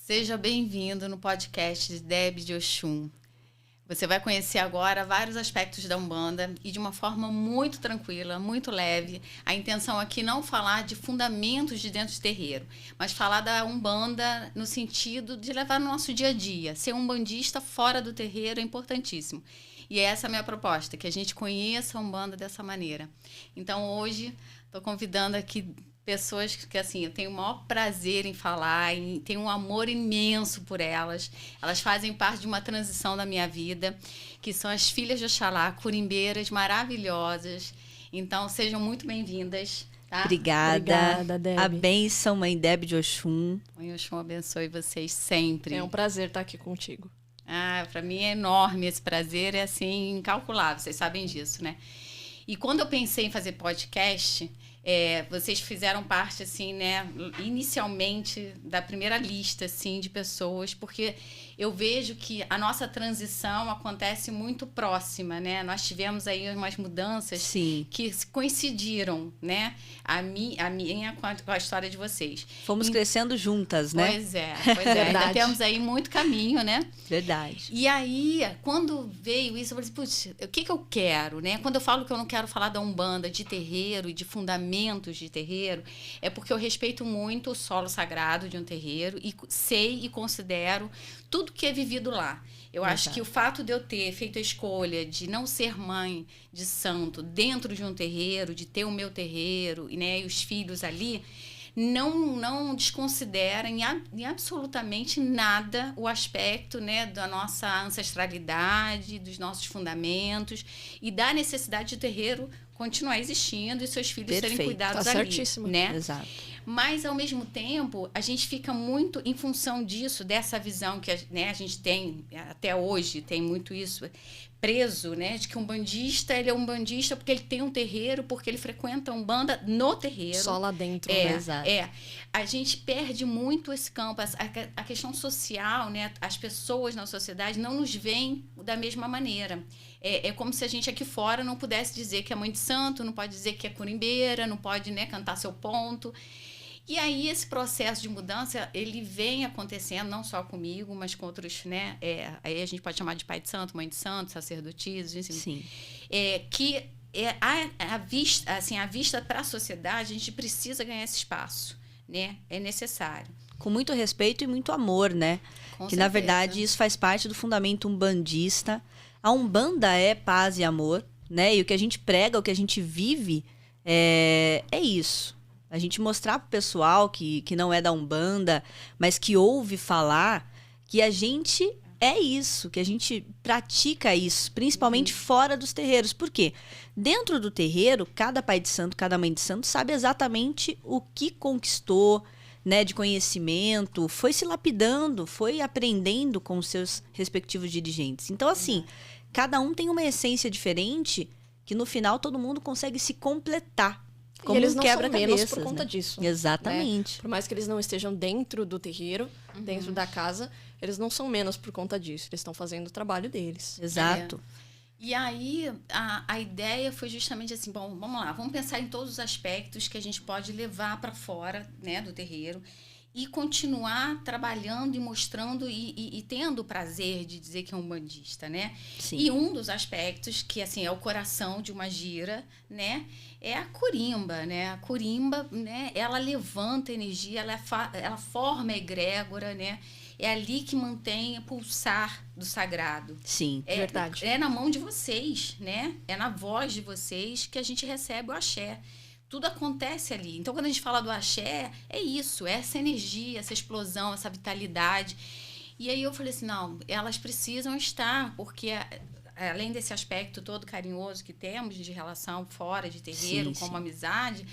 Seja bem-vindo no podcast de Deb de Oxum. Você vai conhecer agora vários aspectos da Umbanda e de uma forma muito tranquila, muito leve. A intenção aqui não falar de fundamentos de dentro de terreiro, mas falar da Umbanda no sentido de levar no nosso dia a dia. Ser umbandista fora do terreiro é importantíssimo. E essa é a minha proposta, que a gente conheça a Umbanda dessa maneira. Então hoje estou convidando aqui pessoas que, assim, eu tenho o maior prazer em falar, tenho um amor imenso por elas. Elas fazem parte de uma transição da minha vida, que são as filhas de Oxalá, curimbeiras maravilhosas. Então, sejam muito bem-vindas. Tá? Obrigada, Deb. A bênção, Mãe Deb de Oxum. Mãe Oxum abençoe vocês sempre. É um prazer estar aqui contigo. Para mim é enorme esse prazer, é assim, incalculável, vocês sabem disso, né? E quando eu pensei em fazer podcast, vocês fizeram parte, assim, né, inicialmente da primeira lista, assim, de pessoas, porque eu vejo que a nossa transição acontece muito próxima, né? Nós tivemos aí umas mudanças Sim. que coincidiram, né? A minha com a história de vocês. Fomos crescendo juntas, né? Pois é. Ainda temos aí muito caminho, né? Verdade. E aí, quando veio isso, eu falei assim, putz, o que eu quero, né? Quando eu falo que eu não quero falar da Umbanda, de terreiro e de fundamentos de terreiro, é porque eu respeito muito o solo sagrado de um terreiro e sei e considero tudo que é vivido lá. Eu acho que o fato de eu ter feito a escolha de não ser mãe de santo dentro de um terreiro, de ter o meu terreiro, né, e os filhos ali, não desconsidera em absolutamente nada o aspecto, né, da nossa ancestralidade, dos nossos fundamentos e da necessidade de terreiro continuar existindo e seus filhos serem cuidados tá ali. Certíssimo. Né? Exato. Mas, ao mesmo tempo, a gente fica muito em função disso, dessa visão que a gente tem, até hoje, tem muito isso, preso, né? De que um bandista, ele é um bandista porque ele tem um terreiro, porque ele frequenta Umbanda no terreiro. Só lá dentro, né? Exato. A gente perde muito esse campo, a questão social, né? As pessoas na sociedade não nos veem da mesma maneira. É como se a gente aqui fora não pudesse dizer que é mãe de santo, não pode dizer que é curimbeira, não pode, né, cantar seu ponto. E aí esse processo de mudança, ele vem acontecendo não só comigo, mas com outros, né? Aí a gente pode chamar de pai de santo, mãe de santo, sacerdotisa, enfim. Sim. Que a vista para a sociedade, a gente precisa ganhar esse espaço, né? É necessário. Com muito respeito e muito amor, né? Com que certeza. na verdade isso faz parte do fundamento umbandista. A Umbanda é paz e amor, né? E o que a gente prega, o que a gente vive é isso. A gente mostrar pro pessoal que não é da Umbanda, mas que ouve falar que a gente é isso, que a gente pratica isso, principalmente fora dos terreiros. Por quê? Dentro do terreiro, cada pai de santo, cada mãe de santo sabe exatamente o que conquistou, né, de conhecimento, foi se lapidando, foi aprendendo com os seus respectivos dirigentes. Então, assim, cada um tem uma essência diferente que no final todo mundo consegue se completar. Como e eles não são menos quebra-cabeças, por conta né? disso. Exatamente. Né? Por mais que eles não estejam dentro do terreiro, dentro da casa, eles não são menos por conta disso. Eles estão fazendo o trabalho deles. Exato. E aí, a ideia foi justamente assim, bom, vamos lá, vamos pensar em todos os aspectos que a gente pode levar para fora, né, do terreiro e continuar trabalhando e mostrando e tendo o prazer de dizer que é um bandista, né? Sim. E um dos aspectos que, assim, é o coração de uma gira, né, é a curimba, né? A curimba, né, ela levanta energia, ela forma a egrégora, né? É ali que mantém o pulsar do sagrado. Sim. Verdade. É na mão de vocês, né? É na voz de vocês que a gente recebe o axé. Tudo acontece ali. Então, quando a gente fala do axé, é isso, é essa energia, essa explosão, essa vitalidade. E aí eu falei assim, não, elas precisam estar, porque além desse aspecto todo carinhoso que temos de relação fora de terreiro, Sim, como sim. amizade,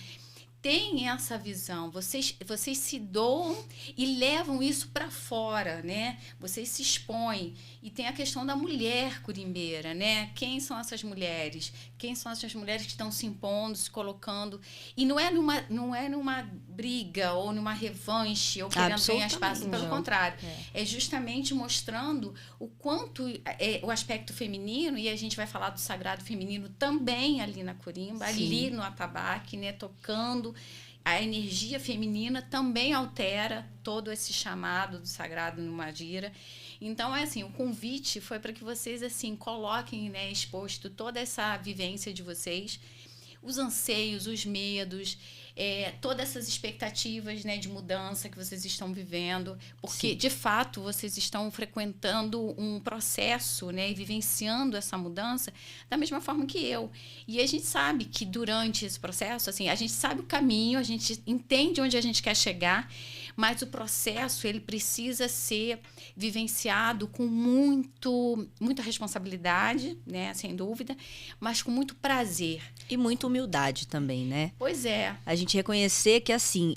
tem essa visão, vocês se doam e levam isso para fora, né? Vocês se expõem. E tem a questão da mulher curimbeira, né? Quem são essas mulheres? Quem são essas mulheres que estão se impondo, se colocando? E não é numa briga ou numa revanche ou querendo ganhar espaço, pelo contrário. É justamente mostrando o quanto o aspecto feminino, e a gente vai falar do sagrado feminino também ali na curimba, Sim. ali no atabaque, né? Tocando. a energia feminina também altera todo esse chamado do sagrado no Magira. Então, é assim, o convite foi para que vocês, assim, coloquem, né, exposto toda essa vivência de vocês, os anseios, os medos, todas essas expectativas, né, de mudança que vocês estão vivendo, porque, sim, de fato, vocês estão frequentando um processo, né, e vivenciando essa mudança da mesma forma que eu. E a gente sabe que durante esse processo, assim, a gente sabe o caminho, a gente entende onde a gente quer chegar, mas o processo, ele precisa ser vivenciado com muita responsabilidade, né, sem dúvida, mas com muito prazer. E muita humildade também, né? Pois é. A gente reconhecer que, assim,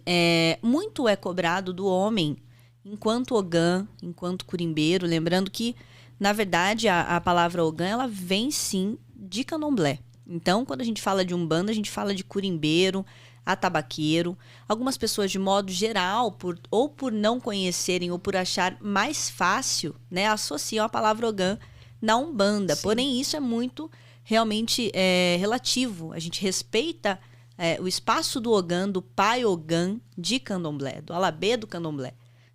muito é cobrado do homem enquanto ogã, enquanto curimbeiro, lembrando que, na verdade, a palavra ogã, ela vem, sim, de candomblé. Então, quando a gente fala de umbanda, a gente fala de curimbeiro, atabaqueiro. Algumas pessoas, de modo geral, ou por não conhecerem ou por achar mais fácil, né, associam a palavra ogã na umbanda. Sim. Porém, isso é muito realmente relativo. A gente respeita o espaço do ogã, do pai ogã de candomblé, do alabê do candomblé.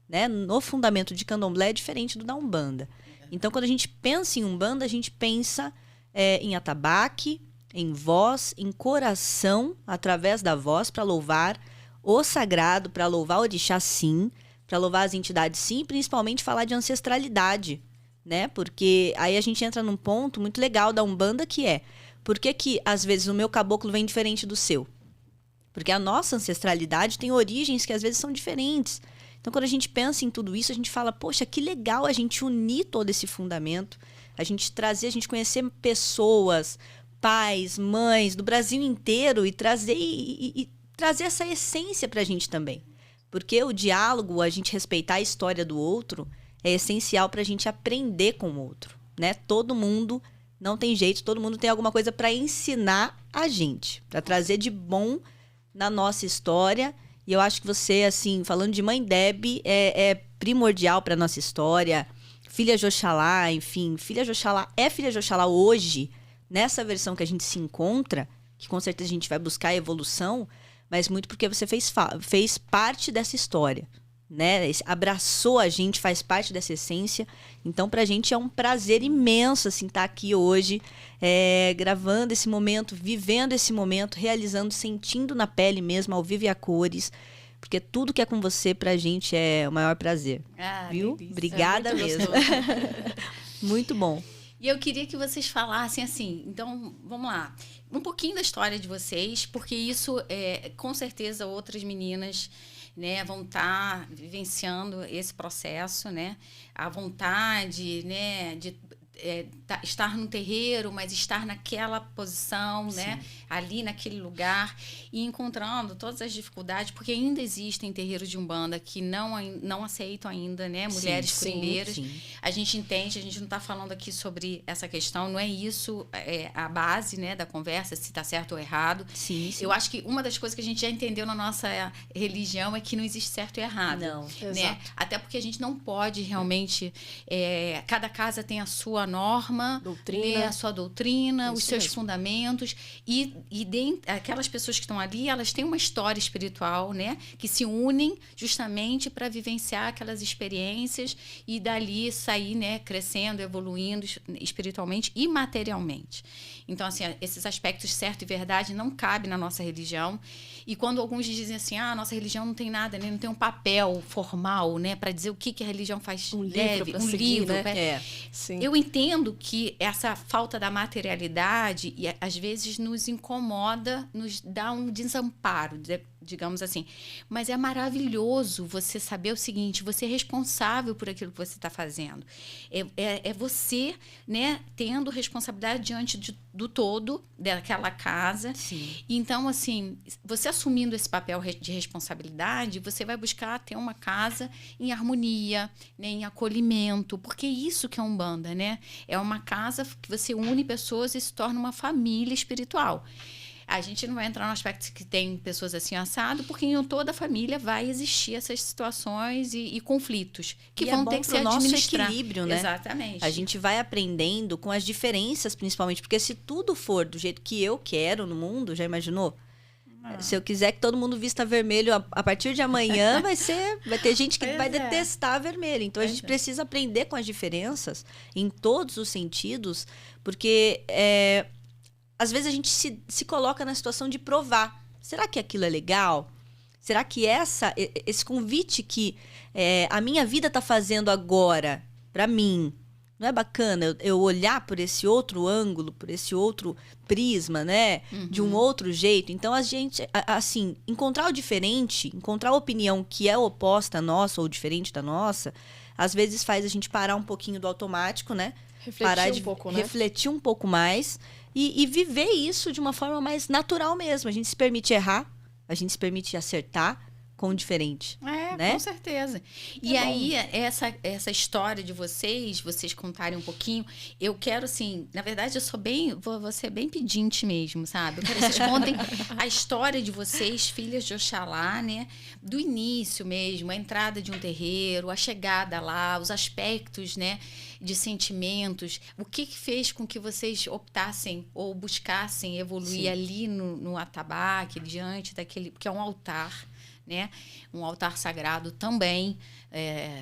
Né? No fundamento de candomblé é diferente do da umbanda. Então, quando a gente pensa em umbanda, a gente pensa em atabaque, em voz, em coração, através da voz, para louvar o sagrado, para louvar o orixá, sim, para louvar as entidades, sim, e principalmente falar de ancestralidade, né? Porque aí a gente entra num ponto muito legal da umbanda, que por que às vezes o meu caboclo vem diferente do seu? Porque a nossa ancestralidade tem origens que às vezes são diferentes. Então, quando a gente pensa em tudo isso, a gente fala, poxa, que legal a gente unir todo esse fundamento, a gente conhecer pessoas, pais, mães do Brasil inteiro e trazer essa essência para a gente também. Porque o diálogo, a gente respeitar a história do outro, é essencial para a gente aprender com o outro, né? Todo mundo, não tem jeito, todo mundo tem alguma coisa para ensinar a gente, para trazer de bom na nossa história. E eu acho que você, assim, falando de Mãe Deb, é primordial para nossa história. Filha de Oxalá, enfim, filha de Oxalá é filha de Oxalá hoje, nessa versão que a gente se encontra, que com certeza a gente vai buscar a evolução, mas muito porque você fez parte dessa história, né? Abraçou a gente, faz parte dessa essência. Então, pra gente é um prazer imenso, assim, estar aqui hoje, gravando esse momento, vivendo esse momento, realizando, sentindo na pele mesmo, ao vivo e a cores, porque tudo que é com você, pra gente, é o maior prazer. Viu? Delícia. Obrigada mesmo. Muito bom. E eu queria que vocês falassem assim, então, vamos lá, um pouquinho da história de vocês, porque isso, com certeza, outras meninas, né, vão estar vivenciando esse processo, né, a vontade, né, de estar no terreiro, mas estar naquela posição, né, ali naquele lugar, e encontrando todas as dificuldades, porque ainda existem terreiros de umbanda que não aceitam ainda, né, mulheres curindeiras. A gente entende, a gente não está falando aqui sobre essa questão, não é isso a base, né, da conversa, se está certo ou errado. Sim. Eu acho que uma das coisas que a gente já entendeu na nossa religião é que não existe certo e errado. Não, né? Exato. Até porque a gente não pode realmente... cada casa tem a sua norma, Doutrina. a sua doutrina, Isso os seus mesmo. fundamentos, e aquelas pessoas que estão ali, elas têm uma história espiritual, né, que se unem justamente para vivenciar aquelas experiências e dali sair, né, crescendo, evoluindo espiritualmente e materialmente. Então, assim, esses aspectos certo e verdade não cabem na nossa religião. E quando alguns dizem assim, a nossa religião não tem nada, né, não tem um papel formal, né, para dizer o que a religião faz, Um livro pra seguir, livro, né? Sim. Eu entendo que essa falta da materialidade, às vezes, nos incomoda, nos dá um desamparo, digamos assim. Mas é maravilhoso você saber o seguinte, você é responsável por aquilo que você está fazendo. É você, né, tendo responsabilidade diante do todo daquela casa. Sim. Então, assim, você assumindo esse papel de responsabilidade, você vai buscar ter uma casa em harmonia, né, em acolhimento, porque isso que é Umbanda, né? É uma casa que você une pessoas e se torna uma família espiritual. A gente não vai entrar no aspecto que tem pessoas assim assado, porque em toda a família vai existir essas situações e conflitos que vão ter que ser administrados. Equilíbrio, né? Exatamente. A gente vai aprendendo com as diferenças, principalmente, porque se tudo for do jeito que eu quero no mundo, já imaginou? Se eu quiser que todo mundo vista vermelho, a partir de amanhã vai ter gente que vai detestar vermelho. Então, a gente precisa aprender com as diferenças em todos os sentidos, porque às vezes a gente se coloca na situação de provar. Será que aquilo é legal? Será que esse convite que a minha vida está fazendo agora, para mim, não é bacana eu olhar por esse outro ângulo, por esse outro prisma, né? De um outro jeito. Então, a gente, assim, encontrar o diferente, encontrar a opinião que é oposta à nossa ou diferente da nossa, às vezes faz a gente parar um pouquinho do automático, né? Refletir um pouco mais e viver isso de uma forma mais natural mesmo. A gente se permite errar, a gente se permite acertar com o diferente. Né? Com certeza. E aí, essa história de vocês contarem um pouquinho, eu quero, assim, na verdade, vou ser bem pedinte mesmo, sabe? Eu quero que vocês contem a história de vocês, filhas de Oxalá, né? Do início mesmo, a entrada de um terreiro, a chegada lá, os aspectos, né? De sentimentos, o que fez com que vocês optassem ou buscassem evoluir ali no atabaque, diante daquele, que é um altar, né? Um altar sagrado também,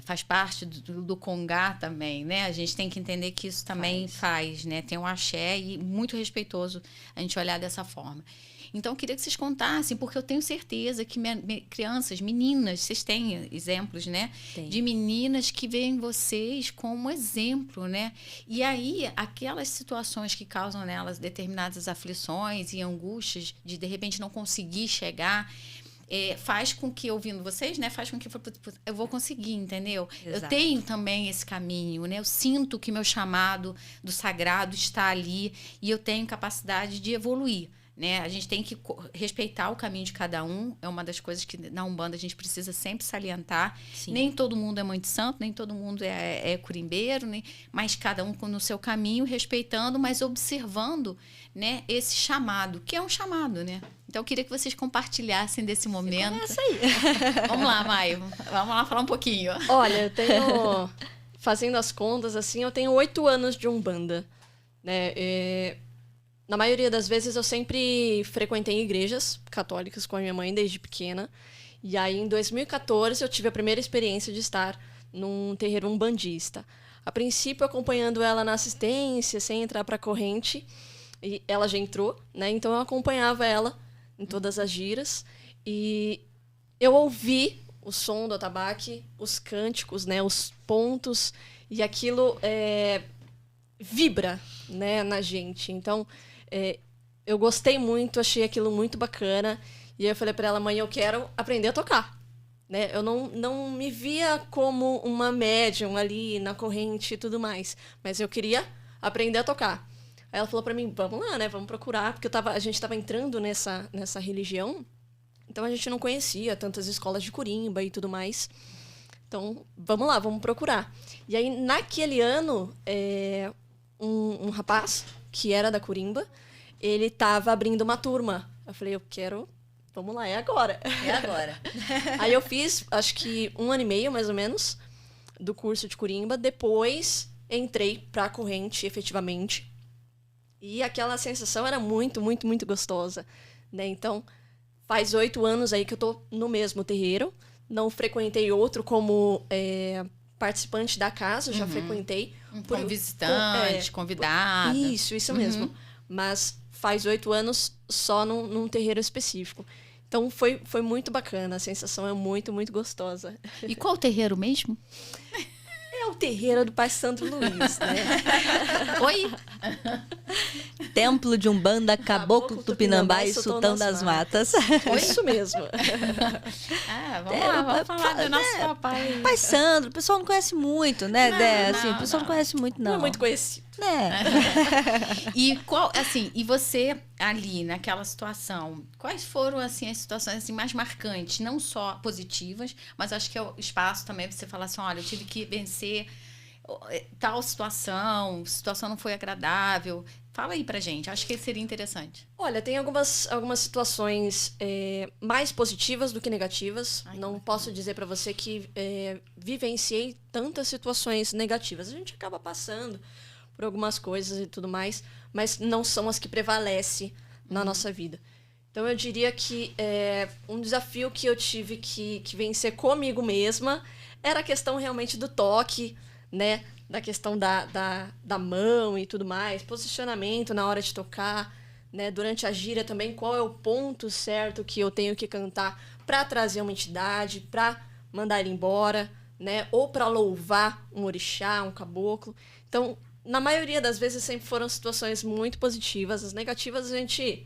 faz parte do Congá também, né? A gente tem que entender que isso também faz, né? Tem um axé e muito respeitoso a gente olhar dessa forma. Então, eu queria que vocês contassem, porque eu tenho certeza que crianças, meninas, vocês têm exemplos, né? Tem. De meninas que veem vocês como exemplo, né? E aí, aquelas situações que causam nelas determinadas aflições e angústias de repente, não conseguir chegar, faz com que, ouvindo vocês, né? Faz com que eu vou conseguir, entendeu? Exato. Eu tenho também esse caminho, né? Eu sinto que meu chamado do sagrado está ali e eu tenho capacidade de evoluir. Né? A gente tem que respeitar o caminho de cada um. É uma das coisas que na Umbanda a gente precisa sempre salientar. Sim. Nem todo mundo é mãe de santo, nem todo mundo é curimbeiro, né? Mas cada um no seu caminho, respeitando, mas observando, né, esse chamado, que é um chamado, né? Então, eu queria que vocês compartilhassem desse momento. Começa aí. Vamos lá, Maio. Vamos lá falar um pouquinho. Olha, eu tenho... Fazendo as contas, assim, eu tenho 8 anos de Umbanda, né? Na maioria das vezes, eu sempre frequentei igrejas católicas com a minha mãe desde pequena. E aí, em 2014, eu tive a primeira experiência de estar num terreiro umbandista. A princípio, acompanhando ela na assistência, sem entrar para a corrente. E ela já entrou, né? Então, eu acompanhava ela em todas as giras. E eu ouvi o som do atabaque, os cânticos, né? Os pontos. E aquilo vibra, né, na gente. Então... eu gostei muito, achei aquilo muito bacana. E aí eu falei para ela, mãe, eu quero aprender a tocar. Né? Eu não me via como uma médium ali na corrente e tudo mais. Mas eu queria aprender a tocar. Aí ela falou para mim, vamos lá, né? Vamos procurar. Porque a gente estava entrando nessa religião. Então a gente não conhecia tantas escolas de curimba e tudo mais. Então, vamos lá, vamos procurar. E aí, naquele ano, um rapaz... que era da Curimba, ele estava abrindo uma turma. Eu falei, vamos lá, é agora. É agora. Aí eu fiz, acho que 1 ano e meio, mais ou menos, do curso de Curimba. Depois, entrei pra corrente, efetivamente. E aquela sensação era muito, muito, muito gostosa. Né? Então, faz 8 anos aí que eu tô no mesmo terreiro. Não frequentei outro como participante da casa, já frequentei. Como visitante, convidado. Isso mesmo. Mas faz 8 anos só num terreiro específico. Então foi muito bacana, a sensação é muito, muito gostosa. E qual o terreiro mesmo? É o terreiro do Pai Sandro Luiz, né? Oi? Templo de Umbanda, Caboclo Tupinambá e Sultão das Matas. Isso mesmo. Vamos falar do nosso papai. Pai Sandro, o pessoal não conhece muito, né, Dé? Assim, o pessoal não conhece muito, não. Não é muito conhecido. E e você ali naquela situação, quais foram assim as situações assim mais marcantes, não só positivas, mas acho que é o espaço também pra você falar assim, olha, eu tive que vencer tal situação não foi agradável. Fala aí pra gente, acho que seria interessante. Olha, tem algumas situações mais positivas do que negativas. Não posso dizer pra você que vivenciei tantas situações negativas. A gente acaba passando por algumas coisas e tudo mais, mas não são as que prevalecem na nossa vida. Então eu diria que um desafio que eu tive que vencer comigo mesma era a questão realmente do toque, né? Da questão da mão e tudo mais, posicionamento na hora de tocar, né? Durante a gira também, qual é o ponto certo que eu tenho que cantar para trazer uma entidade, para mandar ele embora, né? Ou para louvar um orixá, um caboclo. Então, na maioria das vezes sempre foram situações muito positivas. As negativas a gente,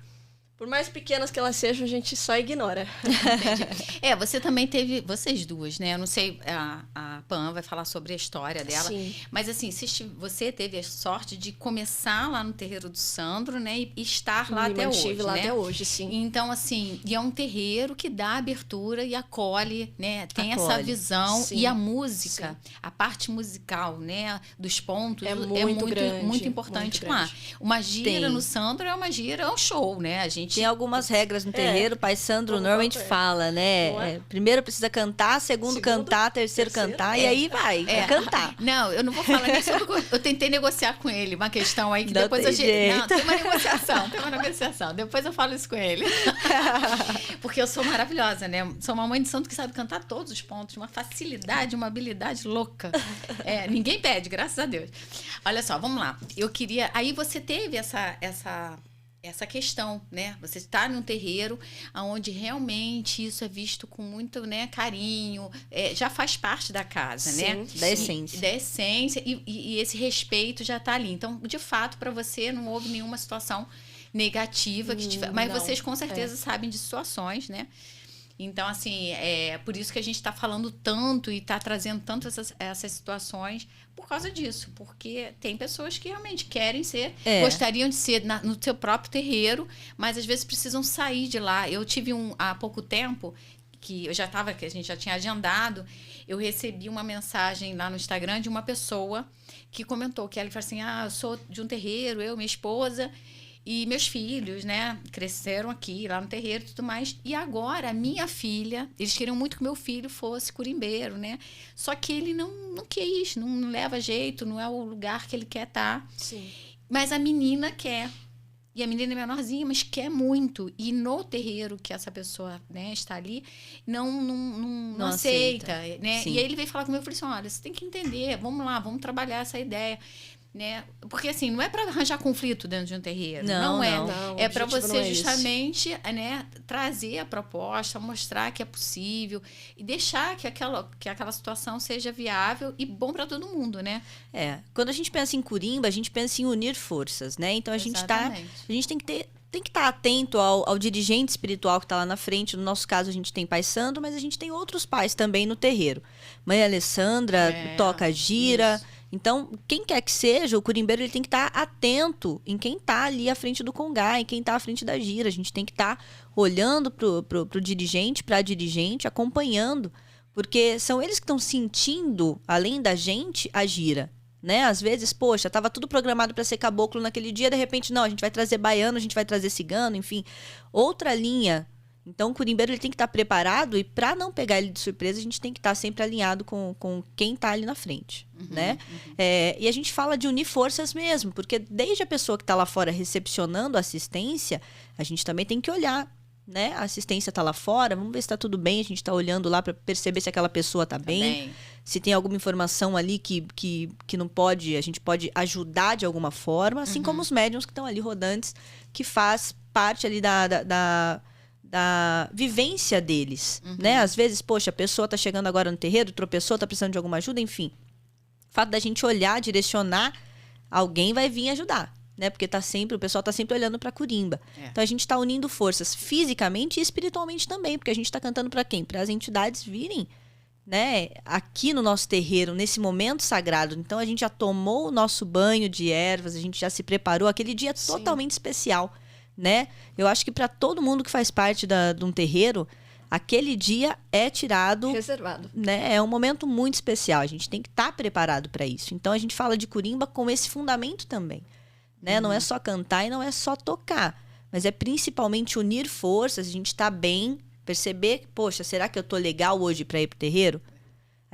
por mais pequenas que elas sejam, a gente só ignora. Entendi. Você também teve, vocês duas, né? Eu não sei, a Pan vai falar sobre a história dela. Sim. Mas assim, você teve a sorte de começar lá no terreiro do Sandro, né? E estar lá até hoje, lá né? até hoje, sim. Então, assim, e é um terreiro que dá abertura e acolhe, né? Tem essa Acolhe. visão. Sim. E a música, a parte musical, né? Dos pontos, É muito grande, muito importante muito lá. grande. Uma gira Tem. no Sandro é um show, né? A gente... Tem algumas regras no terreiro, o pai Sandro Como normalmente qualquer. fala, né? Não é? Primeiro precisa cantar, segundo cantar, terceiro cantar, e aí vai cantar. Não, eu não vou falar nisso. Eu tentei negociar com ele uma questão aí que Não depois tem eu... jeito. Não, tem uma negociação. Depois eu falo isso com ele. Porque eu sou maravilhosa, né? Sou uma mãe de santo que sabe cantar todos os pontos, uma facilidade, uma habilidade louca. Ninguém pede, graças a Deus. Olha só, vamos lá. Eu queria... Aí você teve essa questão, né? Você está num terreiro onde realmente isso é visto com muito, né, carinho, já faz parte da casa, Sim, né? Da essência. Da essência e esse respeito já está ali. Então, de fato, para você não houve nenhuma situação negativa, mas não, vocês com certeza sabem de situações, né? Então, assim, por isso que a gente está falando tanto e está trazendo tanto essas situações por causa disso. Porque tem pessoas que realmente querem ser, gostariam de ser no seu próprio terreiro, mas às vezes precisam sair de lá. Eu tive há pouco tempo, que a gente já tinha agendado, eu recebi uma mensagem lá no Instagram de uma pessoa que comentou que ela falou assim, eu sou de um terreiro, eu, minha esposa... E meus filhos, né, cresceram aqui, lá no terreiro e tudo mais. E agora, a minha filha, eles queriam muito que meu filho fosse curimbeiro, né? Só que ele não quis, não leva jeito, não é o lugar que ele quer estar. Sim. Mas a menina quer. E a menina é menorzinha, mas quer muito. E no terreiro que essa pessoa, né, está ali, não aceita, né? Sim. E aí ele veio falar comigo e falou assim, olha, você tem que entender, vamos lá, vamos trabalhar essa ideia. Né? Porque assim, não é para arranjar conflito dentro de um terreiro, não é. Não, É para você esse. justamente, né, trazer a proposta, mostrar que é possível e deixar que aquela situação seja viável e bom para todo mundo, né? Quando a gente pensa em curimba, a gente pensa em unir forças, né? Então a gente tem que estar atento ao dirigente espiritual que está lá na frente. No nosso caso, a gente tem pai Sandro, mas a gente tem outros pais também no terreiro. Mãe Alessandra toca gira. Isso. Então, quem quer que seja, o curimbeiro ele tem que estar atento em quem está ali à frente do congá, em quem está à frente da gira. A gente tem que estar olhando pro dirigente, para a dirigente, acompanhando, porque são eles que estão sentindo, além da gente, a gira. Né? Às vezes, poxa, estava tudo programado para ser caboclo naquele dia, de repente, não, a gente vai trazer baiano, a gente vai trazer cigano, enfim, outra linha. Então, o curimbeiro ele tem que estar preparado e para não pegar ele de surpresa, a gente tem que estar sempre alinhado com quem está ali na frente, né? E a gente fala de unir forças mesmo, porque desde a pessoa que está lá fora recepcionando a assistência, a gente também tem que olhar, né? A assistência está lá fora, vamos ver se está tudo bem, a gente está olhando lá para perceber se aquela pessoa está bem, se tem alguma informação ali que não pode, a gente pode ajudar de alguma forma, assim como os médiuns que estão ali rodantes, que faz parte ali da vivência deles, né? Às vezes, poxa, a pessoa tá chegando agora no terreiro, tropeçou, tá precisando de alguma ajuda, enfim. O fato da gente olhar, direcionar, alguém vai vir ajudar, né? Porque o pessoal tá sempre olhando pra curimba. Então a gente tá unindo forças fisicamente e espiritualmente também, porque a gente tá cantando pra quem? Para as entidades virem, né? Aqui no nosso terreiro, nesse momento sagrado. Então a gente já tomou o nosso banho de ervas, a gente já se preparou, aquele dia totalmente especial. Né? Eu acho que para todo mundo que faz parte de um terreiro, aquele dia é tirado... reservado. Né? É um momento muito especial. A gente tem que estar preparado para isso. Então, a gente fala de curimba com esse fundamento também. Né? Não é só cantar e não é só tocar. Mas é principalmente unir forças, a gente estar bem, perceber, poxa, será que eu tô legal hoje para ir pro terreiro?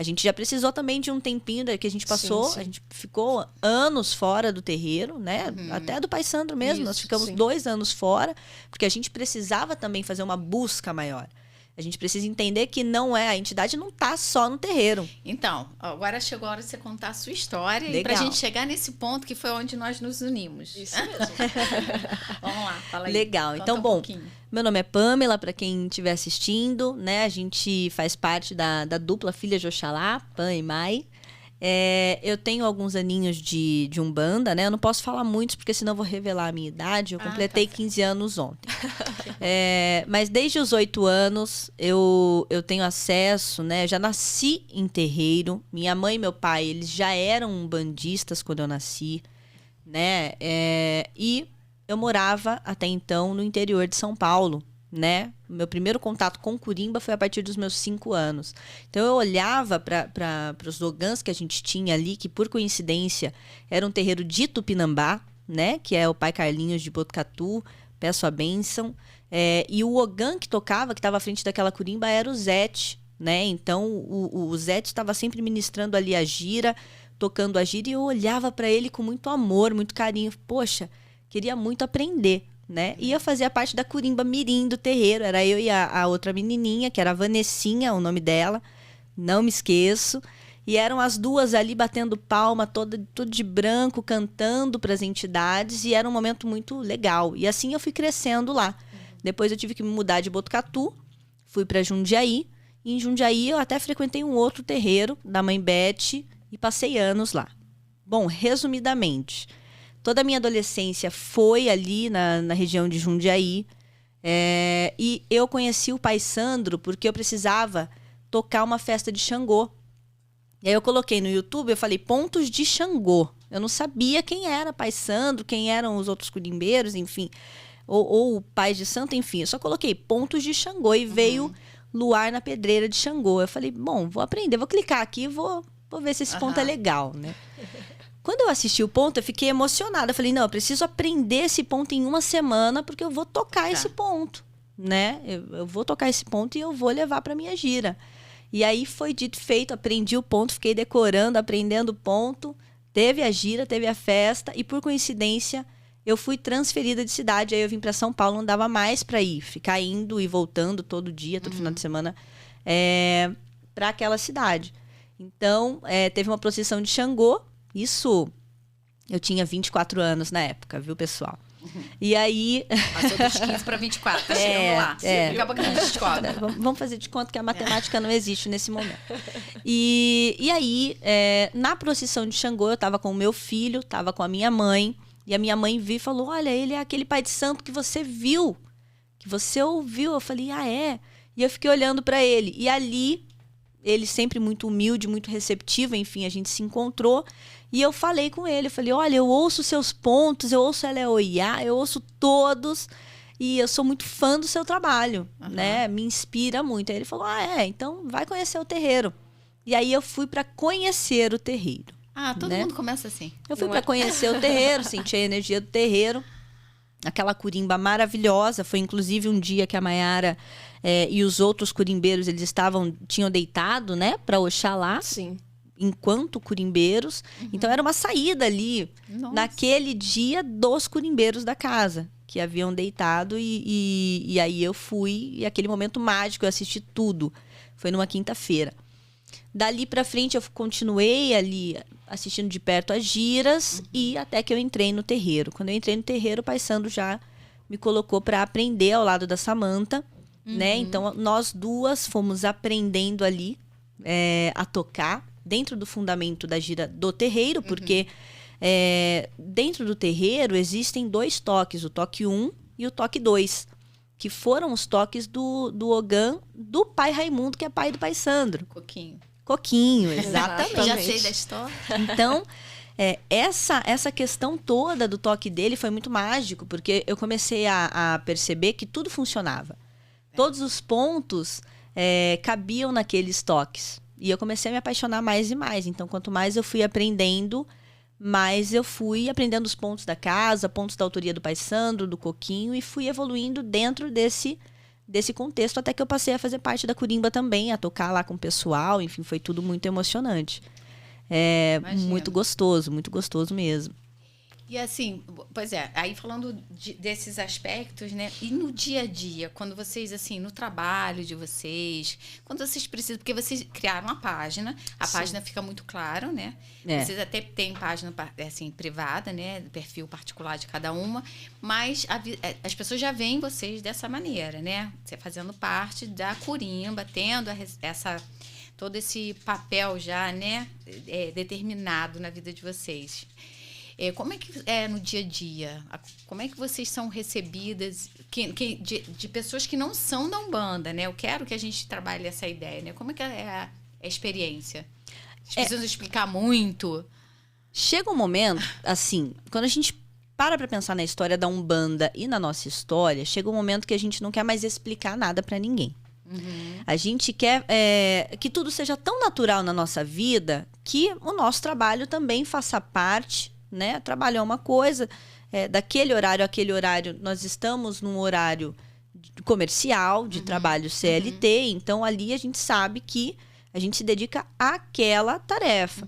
A gente já precisou também de um tempinho que a gente passou, Sim. a gente ficou anos fora do terreiro, né? Até do Pai Sandro mesmo, nós ficamos 2 anos fora, porque a gente precisava também fazer uma busca maior. A gente precisa entender que a entidade não está só no terreiro. Então, agora chegou a hora de você contar a sua história e pra gente chegar nesse ponto que foi onde nós nos unimos. Isso mesmo. Vamos lá, fala aí. Legal. Conta Então, um bom, pouquinho. meu nome é Pamela, para quem estiver assistindo, né? A gente faz parte da dupla Filha de Oxalá, Pam e Mai. Eu tenho alguns aninhos de Umbanda, né? Eu não posso falar muitos, porque senão eu vou revelar a minha idade. Eu completei 15 anos ontem. Mas desde os 8 anos, eu tenho acesso, né? Eu já nasci em terreiro. Minha mãe e meu pai, eles já eram umbandistas quando eu nasci, né? E eu morava, até então, no interior de São Paulo, né? Meu primeiro contato com Curimba foi a partir dos meus 5 anos. Então eu olhava para os ogãs que a gente tinha ali, que por coincidência era um terreiro de Tupinambá, né? Que é o pai Carlinhos de Botucatu, peço a bênção. E o ogã que tocava, que estava à frente daquela Curimba, era o Zete, né? Então o Zete estava sempre ministrando ali a gira, tocando a gira, e eu olhava para ele com muito amor, muito carinho. Poxa, queria muito aprender, né? E eu fazia parte da Curimba Mirim do terreiro. Era eu e a outra menininha, que era a Vanessinha, o nome dela. Não me esqueço. E eram as duas ali batendo palma, tudo de branco, cantando para as entidades. E era um momento muito legal. E assim eu fui crescendo lá. Depois eu tive que me mudar de Botucatu. Fui para Jundiaí. E em Jundiaí eu até frequentei um outro terreiro da Mãe Bete. E passei anos lá. Bom, resumidamente, toda a minha adolescência foi ali na região de Jundiaí. E eu conheci o Pai Sandro porque eu precisava tocar uma festa de Xangô. E aí eu coloquei no YouTube, eu falei, pontos de Xangô. Eu não sabia quem era Pai Sandro, quem eram os outros curimbeiros, enfim. Ou o Pai de Santo, enfim. Eu só coloquei pontos de Xangô e veio Luar na Pedreira de Xangô. Eu falei, bom, vou aprender, vou clicar aqui e vou ver se esse ponto é legal, né? Quando eu assisti o ponto, eu fiquei emocionada. Eu falei, não, eu preciso aprender esse ponto em 1 semana, porque eu vou tocar esse ponto, né? Eu vou tocar esse ponto e eu vou levar para minha gira. E aí foi dito e feito, aprendi o ponto, fiquei decorando, aprendendo o ponto. Teve a gira, teve a festa e, por coincidência, eu fui transferida de cidade. Aí eu vim para São Paulo, não dava mais para ir. Ficar indo e voltando todo dia, todo final de semana, para aquela cidade. Então, teve uma procissão de Xangô. Isso, eu tinha 24 anos na época, viu, pessoal? E aí... Passou dos 15 para 24, tá chegando lá. Daqui a pouco a gente descobre. Vamos fazer de conta que a matemática não existe nesse momento. E aí, na procissão de Xangô, eu estava com o meu filho, estava com a minha mãe, e a minha mãe viu e falou, olha, ele é aquele pai de santo que você viu, que você ouviu. Eu falei, é? E eu fiquei olhando para ele. E ali, ele sempre muito humilde, muito receptivo, enfim, a gente se encontrou. E eu falei com ele, eu falei, olha, eu ouço seus pontos, eu ouço Eleoiá, eu ouço todos, e eu sou muito fã do seu trabalho, né? Me inspira muito. Aí ele falou, então vai conhecer o terreiro. E aí eu fui para conhecer o terreiro. Todo mundo começa assim. Eu fui para conhecer o terreiro, senti a energia do terreiro, aquela curimba maravilhosa. Foi inclusive um dia que a Maiara e os outros curimbeiros, eles tinham deitado, né, para Oxalá. Sim. Enquanto curimbeiros. Então era uma saída ali, naquele dia, dos curimbeiros da casa, que haviam deitado, e aí eu fui, e aquele momento mágico, eu assisti tudo. Foi numa quinta-feira. Dali pra frente eu continuei ali assistindo de perto as giras, e até que eu entrei no terreiro. Quando eu entrei no terreiro, o Pai Sandro já me colocou para aprender ao lado da Samanta, né? Então nós duas fomos aprendendo ali a tocar dentro do fundamento da gira do terreiro, porque dentro do terreiro existem 2 toques, o toque 1 e o toque 2, que foram os toques do ogã do pai Raimundo, que é pai do Pai Sandro. Coquinho, exatamente. Já sei da história. Então, essa questão toda do toque dele foi muito mágico, porque eu comecei a perceber que tudo funcionava. Todos os pontos cabiam naqueles toques. E eu comecei a me apaixonar mais e mais. Então, quanto mais eu fui aprendendo, mais eu fui aprendendo os pontos da casa, pontos da autoria do Pai Sandro, do Coquinho, e fui evoluindo dentro desse contexto, até que eu passei a fazer parte da Curimba também, a tocar lá com o pessoal, enfim, foi tudo muito emocionante. Muito gostoso mesmo. E assim, pois é, aí falando desses aspectos, né? E no dia a dia, quando vocês, assim, no trabalho de vocês, quando vocês precisam, porque vocês criaram a página página fica muito claro, né? Vocês até têm página, assim, privada, né? Perfil particular de cada uma, mas as pessoas já veem vocês dessa maneira, né? Você fazendo parte da Curimba, tendo todo esse papel já, né? Determinado na vida de vocês. Como é que é no dia a dia? Como é que vocês são recebidas de pessoas que não são da Umbanda, né? Eu quero que a gente trabalhe essa ideia, né? Como é que é a experiência? Vocês precisam explicar muito? Chega um momento, assim, quando a gente para pensar na história da Umbanda e na nossa história, chega um momento que a gente não quer mais explicar nada para ninguém. A gente quer que tudo seja tão natural na nossa vida que o nosso trabalho também faça parte, né? Trabalho é uma coisa, daquele horário àquele horário, nós estamos num horário comercial, de trabalho CLT, então ali a gente sabe que a gente se dedica àquela tarefa.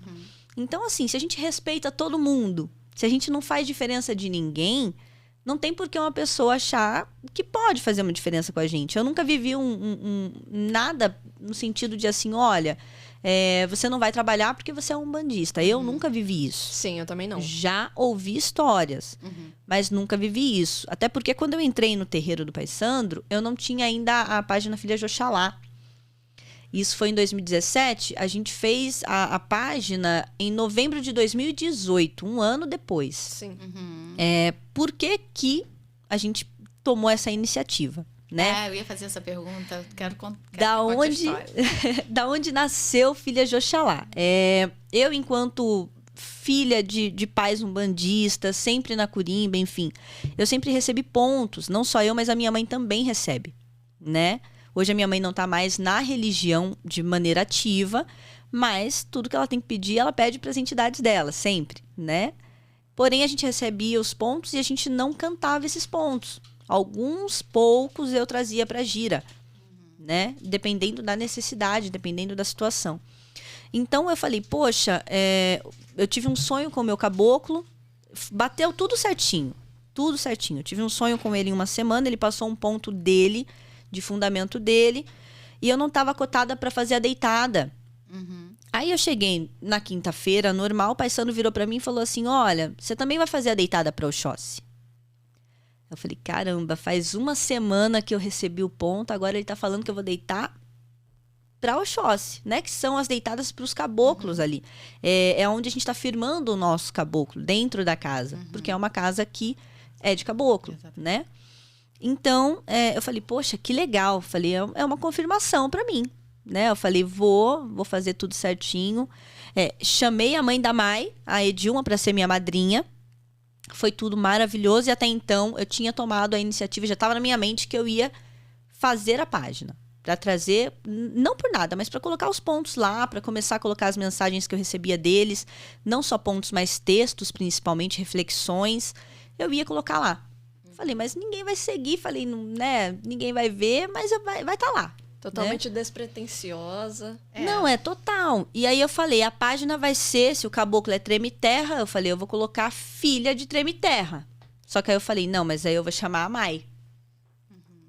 Então, assim, se a gente respeita todo mundo, se a gente não faz diferença de ninguém, não tem por que uma pessoa achar que pode fazer uma diferença com a gente. Eu nunca vivi nada no sentido de assim, olha, você não vai trabalhar porque você é umbandista. Eu nunca vivi isso. Sim, eu também não. Já ouvi histórias, mas nunca vivi isso. Até porque quando eu entrei no terreiro do Pai Sandro, eu não tinha ainda a página Filha de Oxalá. Isso foi em 2017. A gente fez a página em novembro de 2018, um ano depois. Sim. Por que a gente tomou essa iniciativa? Né? Eu ia fazer essa pergunta, quero da onde nasceu Filha de Oxalá? Eu, enquanto filha de pais umbandistas, sempre na Curimba, enfim, eu sempre recebi pontos, não só eu, mas a minha mãe também recebe, né? Hoje a minha mãe não está mais na religião de maneira ativa, mas tudo que ela tem que pedir, ela pede para as entidades dela, sempre, né? Porém, a gente recebia os pontos e a gente não cantava esses pontos. Alguns poucos eu trazia para gira, né? Dependendo da necessidade, dependendo da situação. Então eu falei, poxa, eu tive um sonho com o meu caboclo, bateu tudo certinho, tudo certinho. Eu tive um sonho com ele em uma semana, ele passou um ponto dele, de fundamento dele, e eu não estava cotada para fazer a deitada. Aí eu cheguei na quinta-feira, normal, o Pai Sandro virou para mim e falou assim, olha, você também vai fazer a deitada para Oxóssi? Eu falei, caramba, faz uma semana que eu recebi o ponto, agora ele tá falando que eu vou deitar para Oxóssi, né? Que são as deitadas para os caboclos ali. É onde a gente tá firmando o nosso caboclo, dentro da casa. Porque é uma casa que é de caboclo, né? Então, eu falei, poxa, que legal. Eu falei, é uma confirmação para mim, né? Eu falei, vou fazer tudo certinho. Chamei a mãe da Mai, a Edilma, para ser minha madrinha. Foi tudo maravilhoso e até então eu tinha tomado a iniciativa, já estava na minha mente que eu ia fazer a página. Para trazer, não por nada, mas para colocar os pontos lá, para começar a colocar as mensagens que eu recebia deles. Não só pontos, mas textos, principalmente, reflexões. Eu ia colocar lá. Falei, mas ninguém vai seguir. Falei, né? Ninguém vai ver, mas vai tá lá. Totalmente despretensiosa. Não, total. E aí eu falei, a página vai ser, se o caboclo é Treme Terra, eu falei, eu vou colocar filha de Treme Terra. Só que aí eu falei, não, mas aí eu vou chamar a Mai.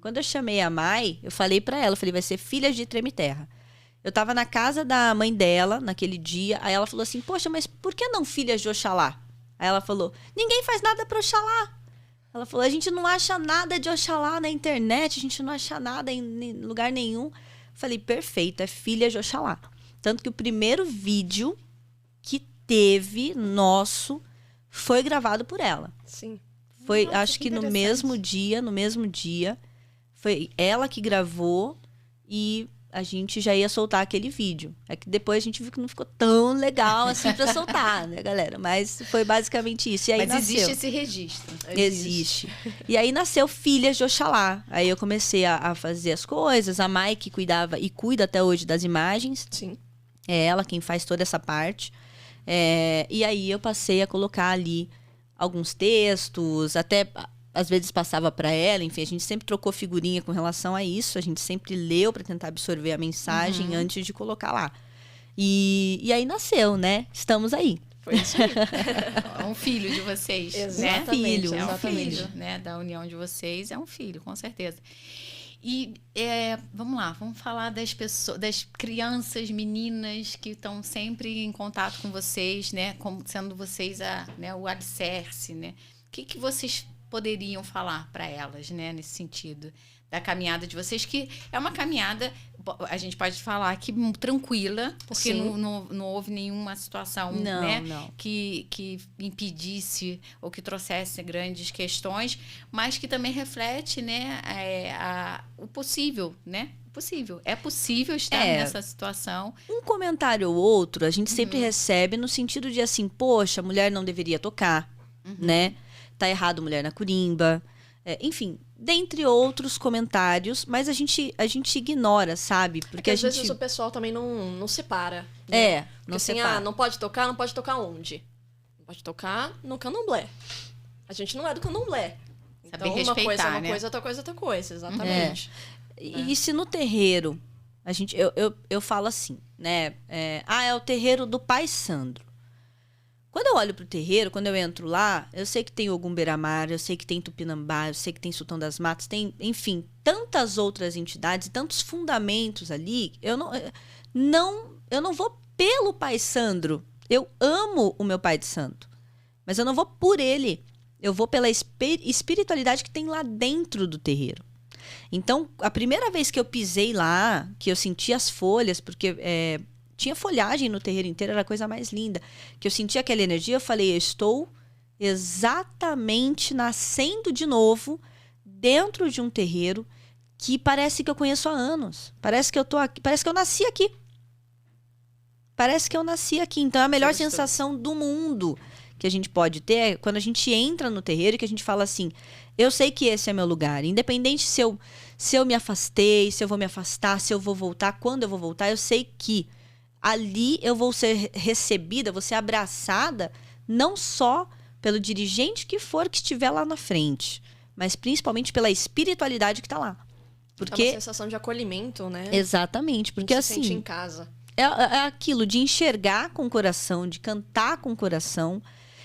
Quando eu chamei a Mai, eu falei pra ela, eu falei, vai ser filha de Treme Terra. Eu tava na casa da mãe dela, naquele dia, aí ela falou assim, poxa, mas por que não filha de Oxalá? Aí ela falou, ninguém faz nada pra Oxalá. Ela falou, a gente não acha nada de Oxalá na internet, a gente não acha nada em lugar nenhum. Falei, perfeito, é filha de Oxalá. Tanto que o primeiro vídeo que teve nosso foi gravado por ela. Sim. Foi, acho que no mesmo dia, foi ela que gravou e a gente já ia soltar aquele vídeo. É que depois a gente viu que não ficou tão legal assim pra soltar, né, galera? Mas foi basicamente isso. E aí Mas existe esse registro. Existe. E aí nasceu Filhas de Oxalá. Aí eu comecei a fazer as coisas. A Mai que cuidava e cuida até hoje das imagens. Sim. É ela quem faz toda essa parte. E aí eu passei a colocar ali alguns textos, até às vezes passava para ela, enfim, a gente sempre trocou figurinha com relação a isso, a gente sempre leu para tentar absorver a mensagem antes de colocar lá. E aí nasceu, né? Estamos aí. Foi isso aí. É um filho de vocês, Exatamente, né? Filho, é um exatamente. filho, né? Da união de vocês, é um filho, com certeza. E vamos lá, vamos falar das pessoas, das crianças, meninas que estão sempre em contato com vocês, né? Como sendo vocês o alicerce, né? O que vocês poderiam falar para elas, né? Nesse sentido da caminhada de vocês, que é uma caminhada, a gente pode falar aqui, tranquila, porque não houve nenhuma situação, né, que impedisse ou que trouxesse grandes questões, mas que também reflete, né, o possível, né? É possível estar nessa situação. Um comentário ou outro a gente sempre recebe no sentido de assim, poxa, mulher não deveria tocar, né? Tá errado mulher na curimba. Enfim, dentre outros comentários, mas a gente ignora, sabe? Porque às vezes o pessoal também não separa. Né? Porque não assim, separa. Não pode tocar onde? Não pode tocar no candomblé. A gente não é do candomblé. Então, uma coisa é uma coisa, outra coisa é outra coisa, exatamente. E se no terreiro, eu falo assim, né? É o terreiro do Pai Sandro. Quando eu olho pro terreiro, quando eu entro lá, eu sei que tem Ogum Beira-Mar, eu sei que tem Tupinambá, eu sei que tem Sultão das Matas, tem, enfim, tantas outras entidades, tantos fundamentos ali. Eu não vou pelo Pai Sandro. Eu amo o meu Pai de Santo, mas eu não vou por ele. Eu vou pela espiritualidade que tem lá dentro do terreiro. Então, a primeira vez que eu pisei lá, que eu senti as folhas, porque tinha folhagem no terreiro inteiro, era a coisa mais linda. Que eu senti aquela energia, eu falei, eu estou exatamente nascendo de novo dentro de um terreiro que parece que eu conheço há anos. Parece que eu tô aqui, parece que eu nasci aqui. Parece que eu nasci aqui. Então, a melhor sensação do mundo que a gente pode ter é quando a gente entra no terreiro e que a gente fala assim, eu sei que esse é meu lugar. Independente se eu me afastei, se eu vou me afastar, se eu vou voltar, quando eu vou voltar, eu sei que ali eu vou ser recebida, vou ser abraçada, não só pelo dirigente que estiver lá na frente, mas principalmente pela espiritualidade que está lá. Porque é uma sensação de acolhimento, né? Exatamente, porque a gente assim, se sente em casa. É aquilo de enxergar com o coração, de cantar com o coração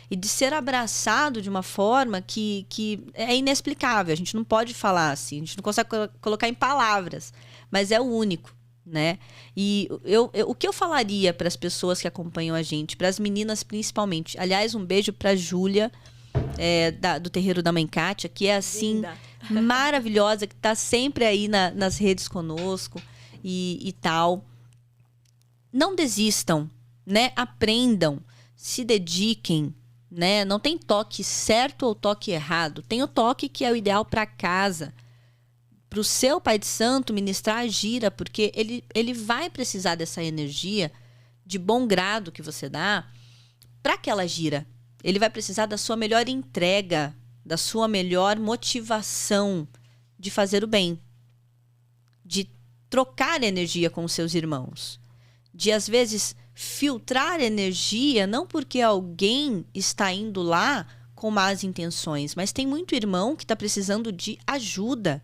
e de ser abraçado de uma forma que é inexplicável. A gente não pode falar assim, a gente não consegue colocar em palavras, mas é o único, né? E o que eu falaria para as pessoas que acompanham a gente, para as meninas principalmente. Aliás, um beijo para a Júlia, do Terreiro da Mãe Kátia, que é assim, maravilhosa, que está sempre aí nas redes conosco e tal. Não desistam, né? Aprendam, se dediquem, né? Não tem toque certo ou toque errado. Tem o toque que é o ideal para casa. Para o seu pai de santo ministrar a gira, porque ele vai precisar dessa energia de bom grado que você dá para aquela gira. Ele vai precisar da sua melhor entrega, da sua melhor motivação de fazer o bem, de trocar energia com os seus irmãos, de às vezes filtrar energia, não porque alguém está indo lá com más intenções, mas tem muito irmão que está precisando de ajuda.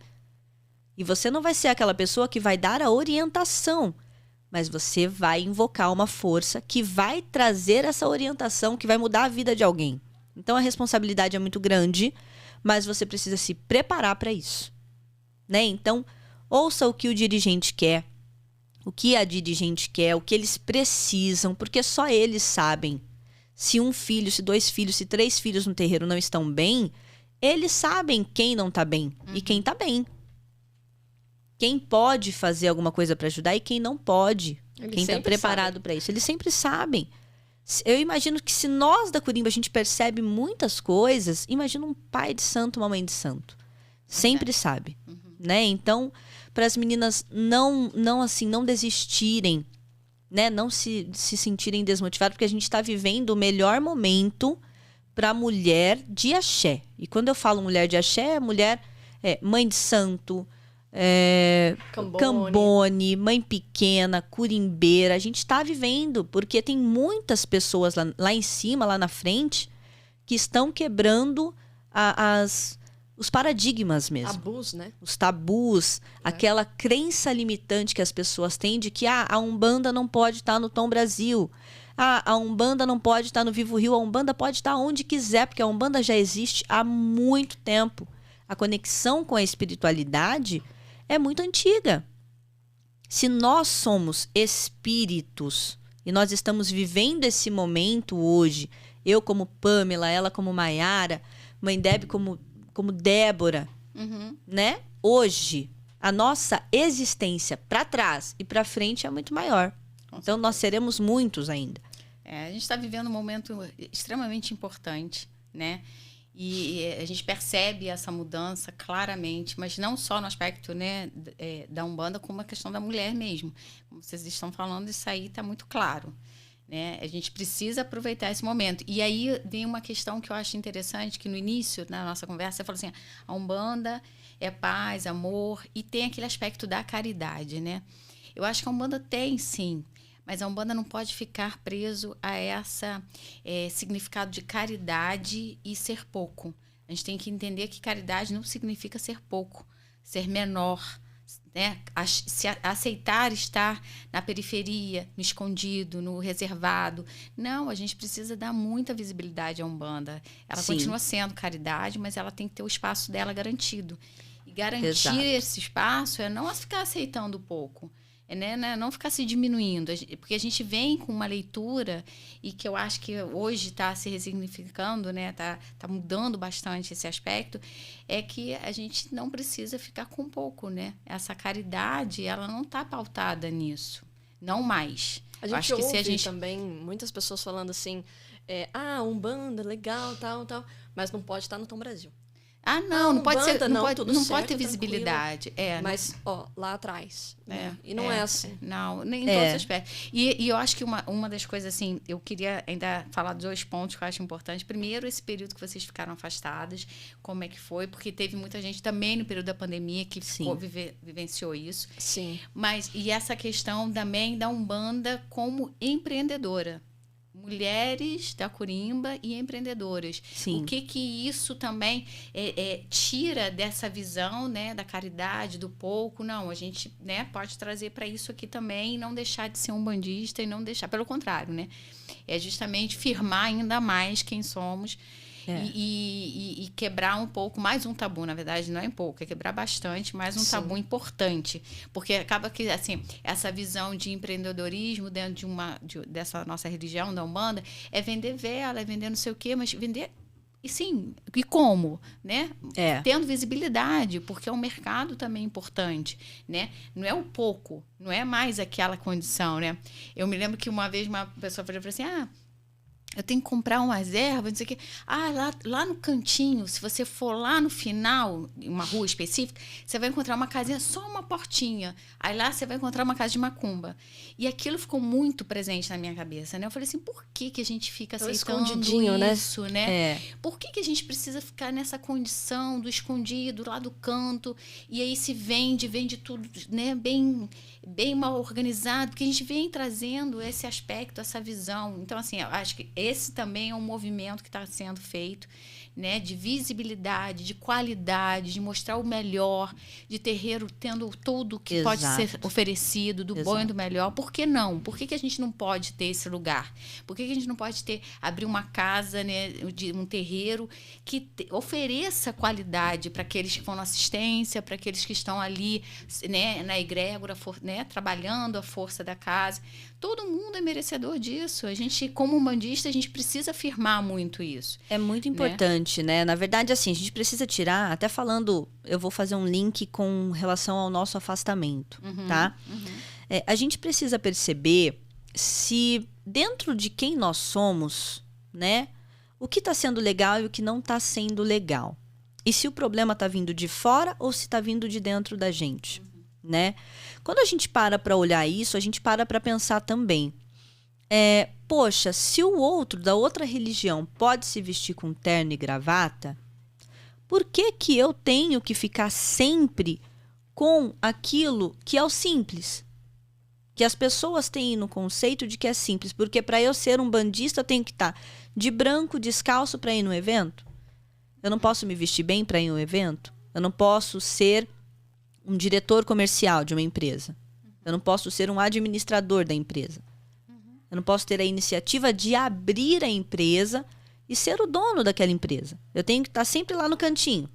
E você não vai ser aquela pessoa que vai dar a orientação, mas você vai invocar uma força que vai trazer essa orientação, que vai mudar a vida de alguém. Então a responsabilidade é muito grande, mas você precisa se preparar para isso, né? Então, ouça o que o dirigente quer, o que a dirigente quer, o que eles precisam, porque só eles sabem. Se um filho, se 2 filhos, se 3 filhos no terreiro não estão bem, eles sabem quem não está bem e quem está bem. Quem pode fazer alguma coisa para ajudar e quem não pode. Quem está preparado para isso. Eles sempre sabem. Eu imagino que se nós da Curimba a gente percebe muitas coisas, imagina um pai de santo, uma mãe de santo. Sempre sabe. Né? Então, para as meninas não desistirem, né? Não se sentirem desmotivadas, porque a gente está vivendo o melhor momento para a mulher de axé. E quando eu falo mulher de axé, é mulher mãe de santo, Cambone, mãe pequena, curimbeira. A gente está vivendo, porque tem muitas pessoas lá em cima, lá na frente, que estão quebrando os paradigmas mesmo. Tabus, né? Os tabus, aquela crença limitante que as pessoas têm de que a Umbanda não pode estar no Tom Brasil. A Umbanda não pode estar no Vivo Rio. A Umbanda pode estar onde quiser, porque a Umbanda já existe há muito tempo. A conexão com a espiritualidade é muito antiga. Se nós somos espíritos e nós estamos vivendo esse momento hoje, eu como Pamela, ela como Maiara, Mãe Deb como Débora, né? Hoje, a nossa existência para trás e para frente é muito maior. Então, nós seremos muitos ainda. A gente está vivendo um momento extremamente importante, né? E a gente percebe essa mudança claramente, mas não só no aspecto, né, da Umbanda, como a questão da mulher mesmo. Como vocês estão falando, isso aí está muito claro. Né? A gente precisa aproveitar esse momento. E aí vem uma questão que eu acho interessante, que no início da nossa conversa, você falou assim, a Umbanda é paz, amor, e tem aquele aspecto da caridade, né? Eu acho que a Umbanda tem, sim, mas a Umbanda não pode ficar preso a essa significado de caridade e ser pouco. A gente tem que entender que caridade não significa ser pouco, ser menor, né? Aceitar estar na periferia, no escondido, no reservado. Não, a gente precisa dar muita visibilidade à Umbanda. Ela continua sendo caridade, mas ela tem que ter o espaço dela garantido. E garantir esse espaço é não ficar aceitando pouco. Né? Não ficar se diminuindo, porque a gente vem com uma leitura e que eu acho que hoje está se resignificando, né? Tá mudando bastante esse aspecto, é que a gente não precisa ficar com pouco, né? Essa caridade, ela não está pautada nisso, não mais. A gente ouve também muitas pessoas falando assim, Umbanda, legal, tal, mas não pode estar no Tom Brasil. Não pode ser, não pode ter tranquilo. visibilidade. Mas, lá atrás. Né? E não é assim. Não, nem em todos os aspectos. E eu acho que uma das coisas, assim, eu queria ainda falar 2 pontos que eu acho importantes. Primeiro, esse período que vocês ficaram afastadas, como é que foi? Porque teve muita gente também no período da pandemia que vivenciou isso. Sim. E essa questão também da Umbanda como empreendedora. Mulheres da Corimba e empreendedoras. Sim. O que isso também tira dessa visão, né, da caridade, do pouco? Não, a gente, né, pode trazer para isso aqui também e não deixar de ser umbandista e não deixar, pelo contrário, né? É justamente firmar ainda mais quem somos e quebrar um pouco, mais um tabu, na verdade, não é um pouco, é quebrar bastante, mais um tabu importante. Porque acaba que, assim, essa visão de empreendedorismo dentro dessa nossa religião, da Umbanda, é vender vela, é vender não sei o quê, mas vender... E sim, e como? Né? Tendo visibilidade, porque é um mercado também importante, né? Não é o pouco, não é mais aquela condição, né? Eu me lembro que uma vez uma pessoa falou assim, eu tenho que comprar umas ervas, não sei o quê. Lá no cantinho, se você for lá no final, em uma rua específica, você vai encontrar uma casinha, só uma portinha. Aí lá você vai encontrar uma casa de macumba. E aquilo ficou muito presente na minha cabeça, né? Eu falei assim, por que a gente fica aceitando isso, né? Por que a gente precisa ficar nessa condição do escondido, lá do canto, e aí se vende tudo, né? Bem mal organizado, porque a gente vem trazendo esse aspecto, essa visão. Então, assim, eu acho que esse também é um movimento que está sendo feito, né, de visibilidade, de qualidade, de mostrar o melhor, de terreiro tendo tudo que pode ser oferecido, do bom e do melhor. Por que não? Por que a gente não pode ter esse lugar? Por que a gente não pode abrir uma casa, né, de um terreiro que ofereça qualidade para aqueles que vão na assistência, para aqueles que estão ali, né, na egrégora, né, trabalhando a força da casa. Todo mundo é merecedor disso. A gente, como umbandista, a gente precisa afirmar muito isso. É muito importante, né? Na verdade, assim, a gente precisa tirar, até falando, eu vou fazer um link com relação ao nosso afastamento, tá? A gente precisa perceber se dentro de quem nós somos, né? O que está sendo legal e o que não está sendo legal. E se o problema está vindo de fora ou se está vindo de dentro da gente, né? Quando a gente para olhar isso, a gente para pensar também. Poxa, se o outro da outra religião pode se vestir com terno e gravata, por que eu tenho que ficar sempre com aquilo que é o simples? Que as pessoas têm no conceito de que é simples. Porque para eu ser um bandista, eu tenho que estar de branco, descalço para ir no evento? Eu não posso me vestir bem para ir em um evento? Eu não posso ser um diretor comercial de uma empresa. Eu não posso ser um administrador da empresa. Eu não posso ter a iniciativa de abrir a empresa e ser o dono daquela empresa. Eu tenho que estar sempre lá no cantinho.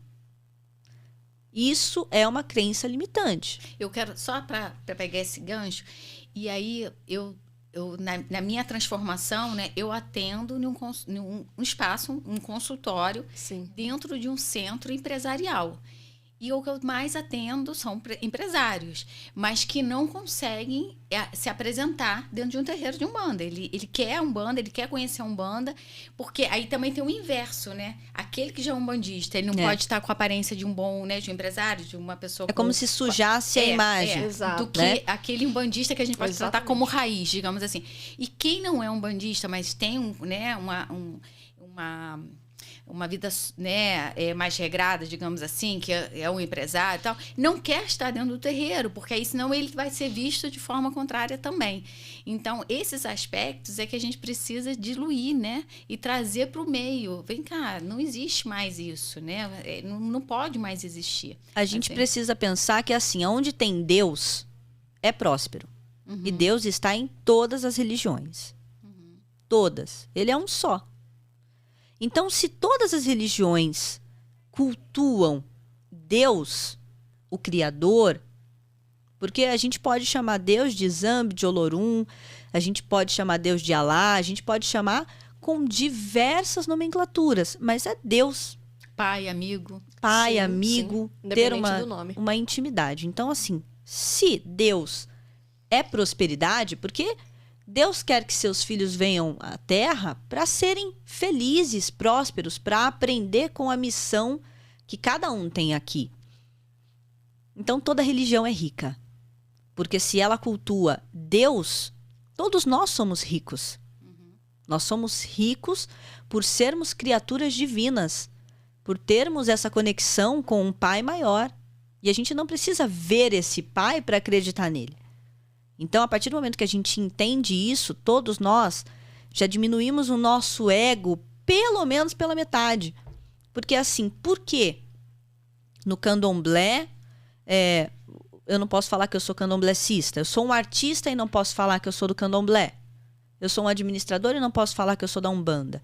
Isso é uma crença limitante. Eu quero, só para pegar esse gancho, e aí eu na minha transformação, né, eu atendo num espaço, um consultório, Sim. dentro de um centro empresarial. E o que eu mais atendo são empresários, mas que não conseguem se apresentar dentro de um terreiro de Umbanda. Ele quer Umbanda, ele quer conhecer a Umbanda, porque aí também tem o inverso, né? Aquele que já é umbandista, ele não pode estar com a aparência de um bom, né, de um empresário, de uma pessoa... É como se sujasse a imagem. Exato. Do que aquele umbandista que a gente pode tratar como raiz, digamos assim. E quem não é umbandista, mas tem uma vida, né, mais regrada, digamos assim, que é um empresário e tal, não quer estar dentro do terreiro, porque aí senão ele vai ser visto de forma contrária também. Então, esses aspectos é que a gente precisa diluir, né, e trazer para o meio. Vem cá, não existe mais isso, né? Não pode mais existir. A gente assim. precisa pensar que, assim, onde tem Deus, é próspero. E Deus está em todas as religiões. Todas. Ele é um só. Então, se todas as religiões cultuam Deus, o Criador, porque a gente pode chamar Deus de Zambi, de Olorum, a gente pode chamar Deus de Alá, a gente pode chamar com diversas nomenclaturas, mas é Deus. Pai, amigo. Pai, Sim, amigo, sim. ter Independente do nome. uma intimidade. Então, assim, se Deus é prosperidade, porque Deus quer que seus filhos venham à Terra para serem felizes, prósperos, para aprender com a missão que cada um tem aqui. Então, toda religião é rica. Porque se ela cultua Deus, todos nós somos ricos. Nós somos ricos por sermos criaturas divinas, por termos essa conexão com um Pai maior. E a gente não precisa ver esse Pai para acreditar nele. Então, a partir do momento que a gente entende isso, todos nós já diminuímos o nosso ego pelo menos pela metade. Porque assim, por quê? No candomblé, eu não posso falar que eu sou candomblécista. Eu sou um artista e não posso falar que eu sou do candomblé. Eu sou um administrador e não posso falar que eu sou da Umbanda.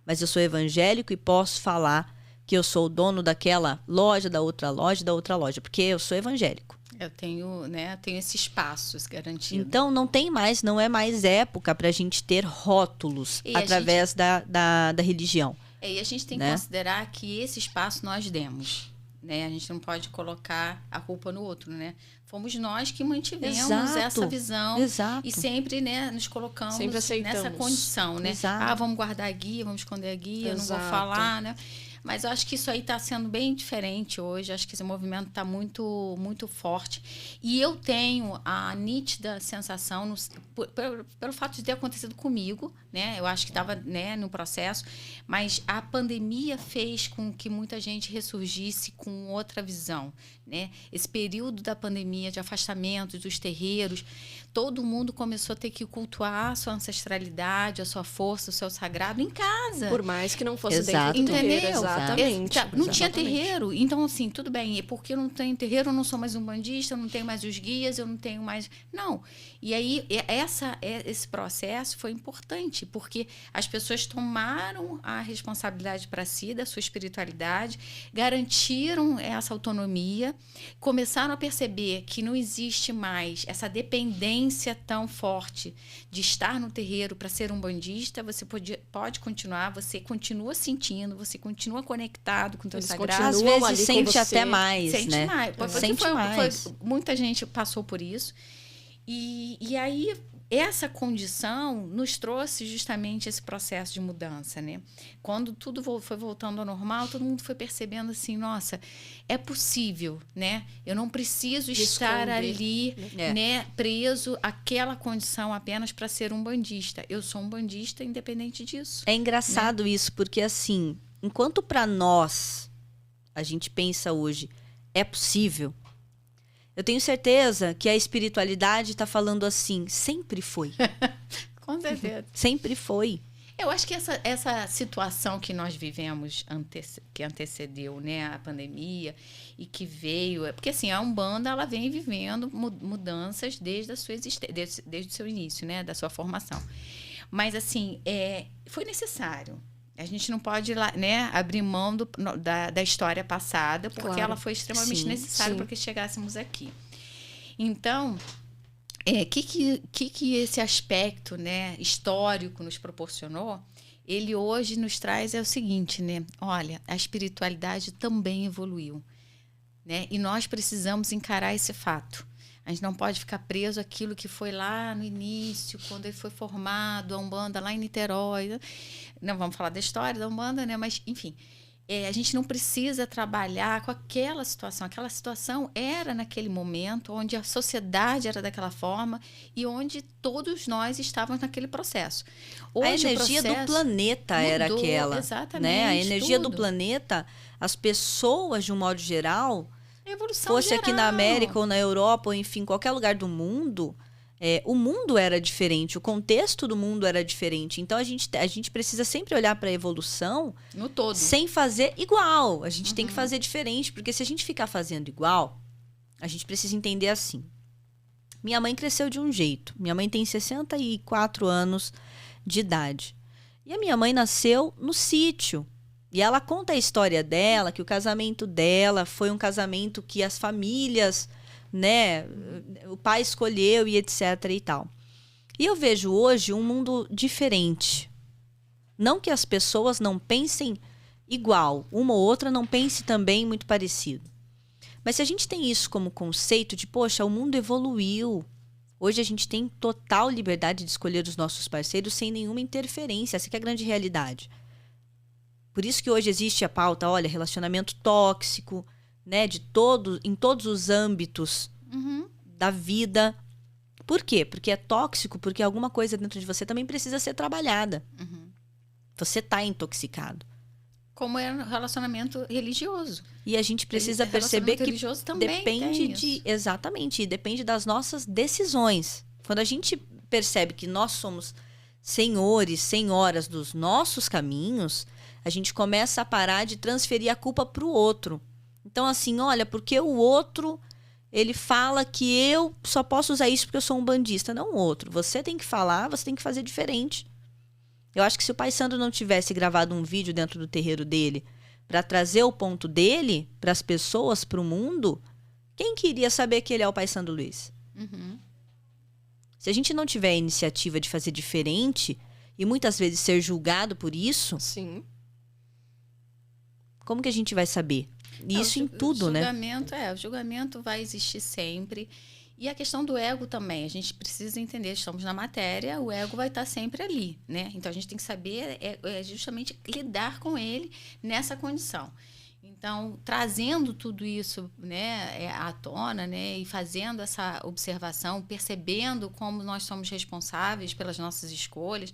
Mas eu sou evangélico e posso falar que eu sou o dono daquela loja, da outra loja, porque eu sou evangélico. Eu tenho, né, tenho esses espaços garantidos. Então, não é mais época para a gente ter rótulos através da religião. E a gente tem que considerar que esse espaço nós demos. Né? A gente não pode colocar a culpa no outro, né? Fomos nós que mantivemos essa visão. Exato. E sempre, né, nos colocamos nessa condição, né? Exato. Vamos guardar a guia, vamos esconder a guia, eu não vou falar, né? Mas eu acho que isso aí está sendo bem diferente hoje. Acho que esse movimento está muito, muito forte. E eu tenho a nítida sensação, pelo fato de ter acontecido comigo, né? Eu acho que estava, né, no processo, mas a pandemia fez com que muita gente ressurgisse com outra visão, né? Esse período da pandemia, de afastamento dos terreiros, todo mundo começou a ter que cultuar a sua ancestralidade, a sua força, o seu sagrado em casa. Por mais que não fosse Exato. dentro do terreiro. Entendeu? Exatamente. Não tinha terreiro. Então, assim, tudo bem. Porque eu não tenho terreiro, eu não sou mais umbandista, eu não tenho mais os guias, eu não tenho mais... Não. E aí, esse processo foi importante, porque as pessoas tomaram a responsabilidade para si, da sua espiritualidade, garantiram essa autonomia, começaram a perceber que não existe mais essa dependência tão forte de estar no terreiro para ser umbandista. Você pode continuar, você continua sentindo, você continua conectado com o teu sagrado. Às vezes sente até mais, sente né? mais. Sente mais. Muita gente passou por isso. E aí, essa condição nos trouxe justamente esse processo de mudança, né? Quando tudo foi voltando ao normal, todo mundo foi percebendo assim, nossa, é possível, né? Eu não preciso estar ali, né, preso àquela condição apenas para ser um bandista. Eu sou um bandista independente disso. É engraçado isso, porque assim, enquanto para nós, a gente pensa hoje, é possível, eu tenho certeza que a espiritualidade está falando assim, sempre foi. Com certeza. Sempre foi. Eu acho que essa situação que nós vivemos, que antecedeu, né, a pandemia e que veio... Porque, assim, a Umbanda, ela vem vivendo mudanças desde a sua existência, desde o seu início, né, da sua formação. Mas, assim, foi necessário. A gente não pode, né, abrir mão da história passada, porque Claro. ela foi extremamente necessária para que chegássemos aqui. Então... que esse aspecto, né, histórico nos proporcionou, ele hoje nos traz o seguinte, né? Olha, a espiritualidade também evoluiu, né? E nós precisamos encarar esse fato. A gente não pode ficar preso àquilo que foi lá no início, quando ele foi formado, a Umbanda lá em Niterói. Não vamos falar da história da Umbanda, né? Mas, enfim... a gente não precisa trabalhar com aquela situação. Aquela situação era naquele momento onde a sociedade era daquela forma e onde todos nós estávamos naquele processo. Hoje, a energia do planeta era aquela. Exatamente. Né? A energia tudo. do planeta, as pessoas, de um modo geral, Evolução fosse geral. aqui na América ou na Europa, ou enfim, qualquer lugar do mundo... o mundo era diferente, o contexto do mundo era diferente. Então, a gente precisa sempre olhar para a evolução no todo, sem fazer igual. A gente tem que fazer diferente, porque se a gente ficar fazendo igual, a gente precisa entender assim. Minha mãe cresceu de um jeito. Minha mãe tem 64 anos de idade. E a minha mãe nasceu no sítio. E ela conta a história dela, que o casamento dela foi um casamento que as famílias... né, o pai escolheu e etc e tal. E eu vejo hoje um mundo diferente. Não que as pessoas não pensem igual, uma ou outra não pense também muito parecido. Mas se a gente tem isso como conceito de, poxa, o mundo evoluiu. Hoje a gente tem total liberdade de escolher os nossos parceiros sem nenhuma interferência. Essa que é a grande realidade. Por isso que hoje existe a pauta, olha, relacionamento tóxico, né, em todos os âmbitos da vida. Por quê? Porque é tóxico, porque alguma coisa dentro de você também precisa ser trabalhada. Você está intoxicado. Como é no relacionamento religioso. E a gente precisa perceber que religioso também depende tem isso. Exatamente, depende das nossas decisões. Quando a gente percebe que nós somos senhores, senhoras dos nossos caminhos, a gente começa a parar de transferir a culpa para o outro. Então, assim, olha, porque o outro, ele fala que eu só posso usar isso porque eu sou um bandista. Não o outro. Você tem que falar, você tem que fazer diferente. Eu acho que se o Pai Sandro não tivesse gravado um vídeo dentro do terreiro dele para trazer o ponto dele para as pessoas, para o mundo, quem queria saber que ele é o Pai Sandro Luiz? Se a gente não tiver a iniciativa de fazer diferente e muitas vezes ser julgado por isso, Sim. como que a gente vai saber? Isso em tudo, né? O julgamento vai existir sempre. E a questão do ego também. A gente precisa entender, estamos na matéria, o ego vai estar sempre ali, né? Então, a gente tem que saber justamente lidar com ele nessa condição. Então, trazendo tudo isso, né, à tona, né, e fazendo essa observação, percebendo como nós somos responsáveis pelas nossas escolhas,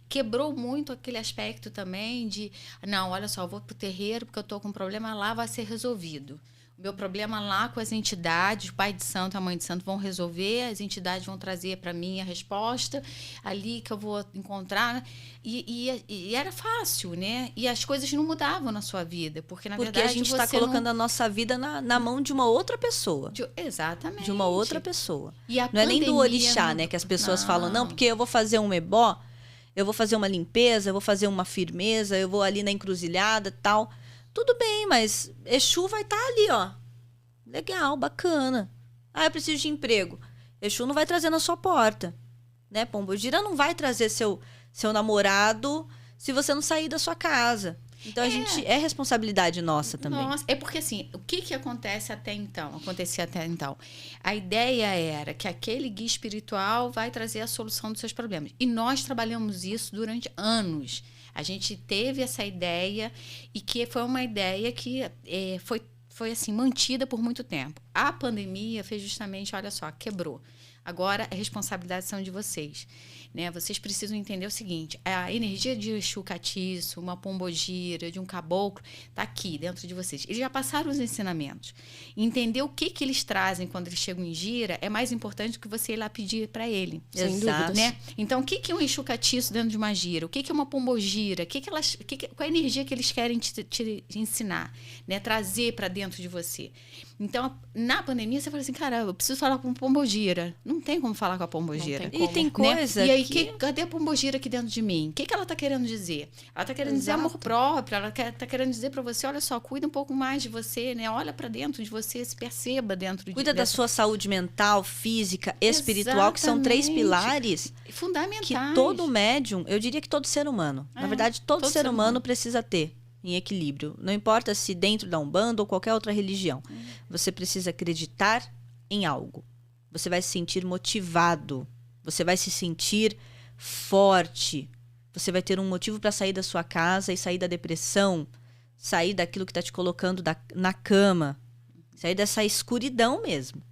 quebrou muito aquele aspecto também de, não, olha só, eu vou para o terreiro porque eu estou com um problema lá, vai ser resolvido. O meu problema lá com as entidades, o pai de santo e a mãe de santo vão resolver, as entidades vão trazer para mim a resposta, ali que eu vou encontrar. E era fácil, né? E as coisas não mudavam na sua vida, porque, na verdade, a gente está colocando a nossa vida na mão de uma outra pessoa. Exatamente. De uma outra pessoa. E a não é nem do orixá, não... né? Que as pessoas falam, não, porque eu vou fazer um ebó, eu vou fazer uma limpeza, eu vou fazer uma firmeza, eu vou ali na encruzilhada e tal. Tudo bem, mas Exu vai estar ali, ó. Legal, bacana. Ah, eu preciso de emprego. Exu não vai trazer na sua porta. Né, Pombogira não vai trazer seu namorado se você não sair da sua casa. Então, é responsabilidade nossa também. Nossa, é porque assim, o que acontecia até então? A ideia era que aquele guia espiritual vai trazer a solução dos seus problemas. E nós trabalhamos isso durante anos. A gente teve essa ideia e que foi uma ideia que foi assim, mantida por muito tempo. A pandemia fez justamente, olha só, quebrou. Agora, a responsabilidade são de vocês. Né? Vocês precisam entender o seguinte, a energia de Exu Catiço, uma pombogira, de um caboclo, está aqui dentro de vocês. Eles já passaram os ensinamentos. Entender o que eles trazem quando eles chegam em gira é mais importante do que você ir lá pedir para ele. Sem dúvidas. Né? Então, o que é um Exu Catiço dentro de uma gira? O que é uma pombogira? Qual é a energia que eles querem te ensinar? Né? Trazer para dentro de você. Então, na pandemia, você fala assim, cara, eu preciso falar com a pombogira. Não tem como falar com a pombogira. E tem coisa né? E aí, cadê a pombogira aqui dentro de mim? O que ela está querendo dizer? Ela está querendo dizer amor próprio, ela está querendo dizer para você, olha só, cuida um pouco mais de você, né? Olha para dentro de você, se perceba dentro de você. Cuida da sua saúde mental, física, espiritual, que são 3 pilares fundamentais. Que todo médium, eu diria que todo ser humano, na verdade, todo ser humano precisa ter em equilíbrio. Não importa se dentro da Umbanda ou qualquer outra religião. Você precisa acreditar em algo. Você vai se sentir motivado. Você vai se sentir forte. Você vai ter um motivo para sair da sua casa e sair da depressão. Sair daquilo que está te colocando na cama. Sair dessa escuridão mesmo.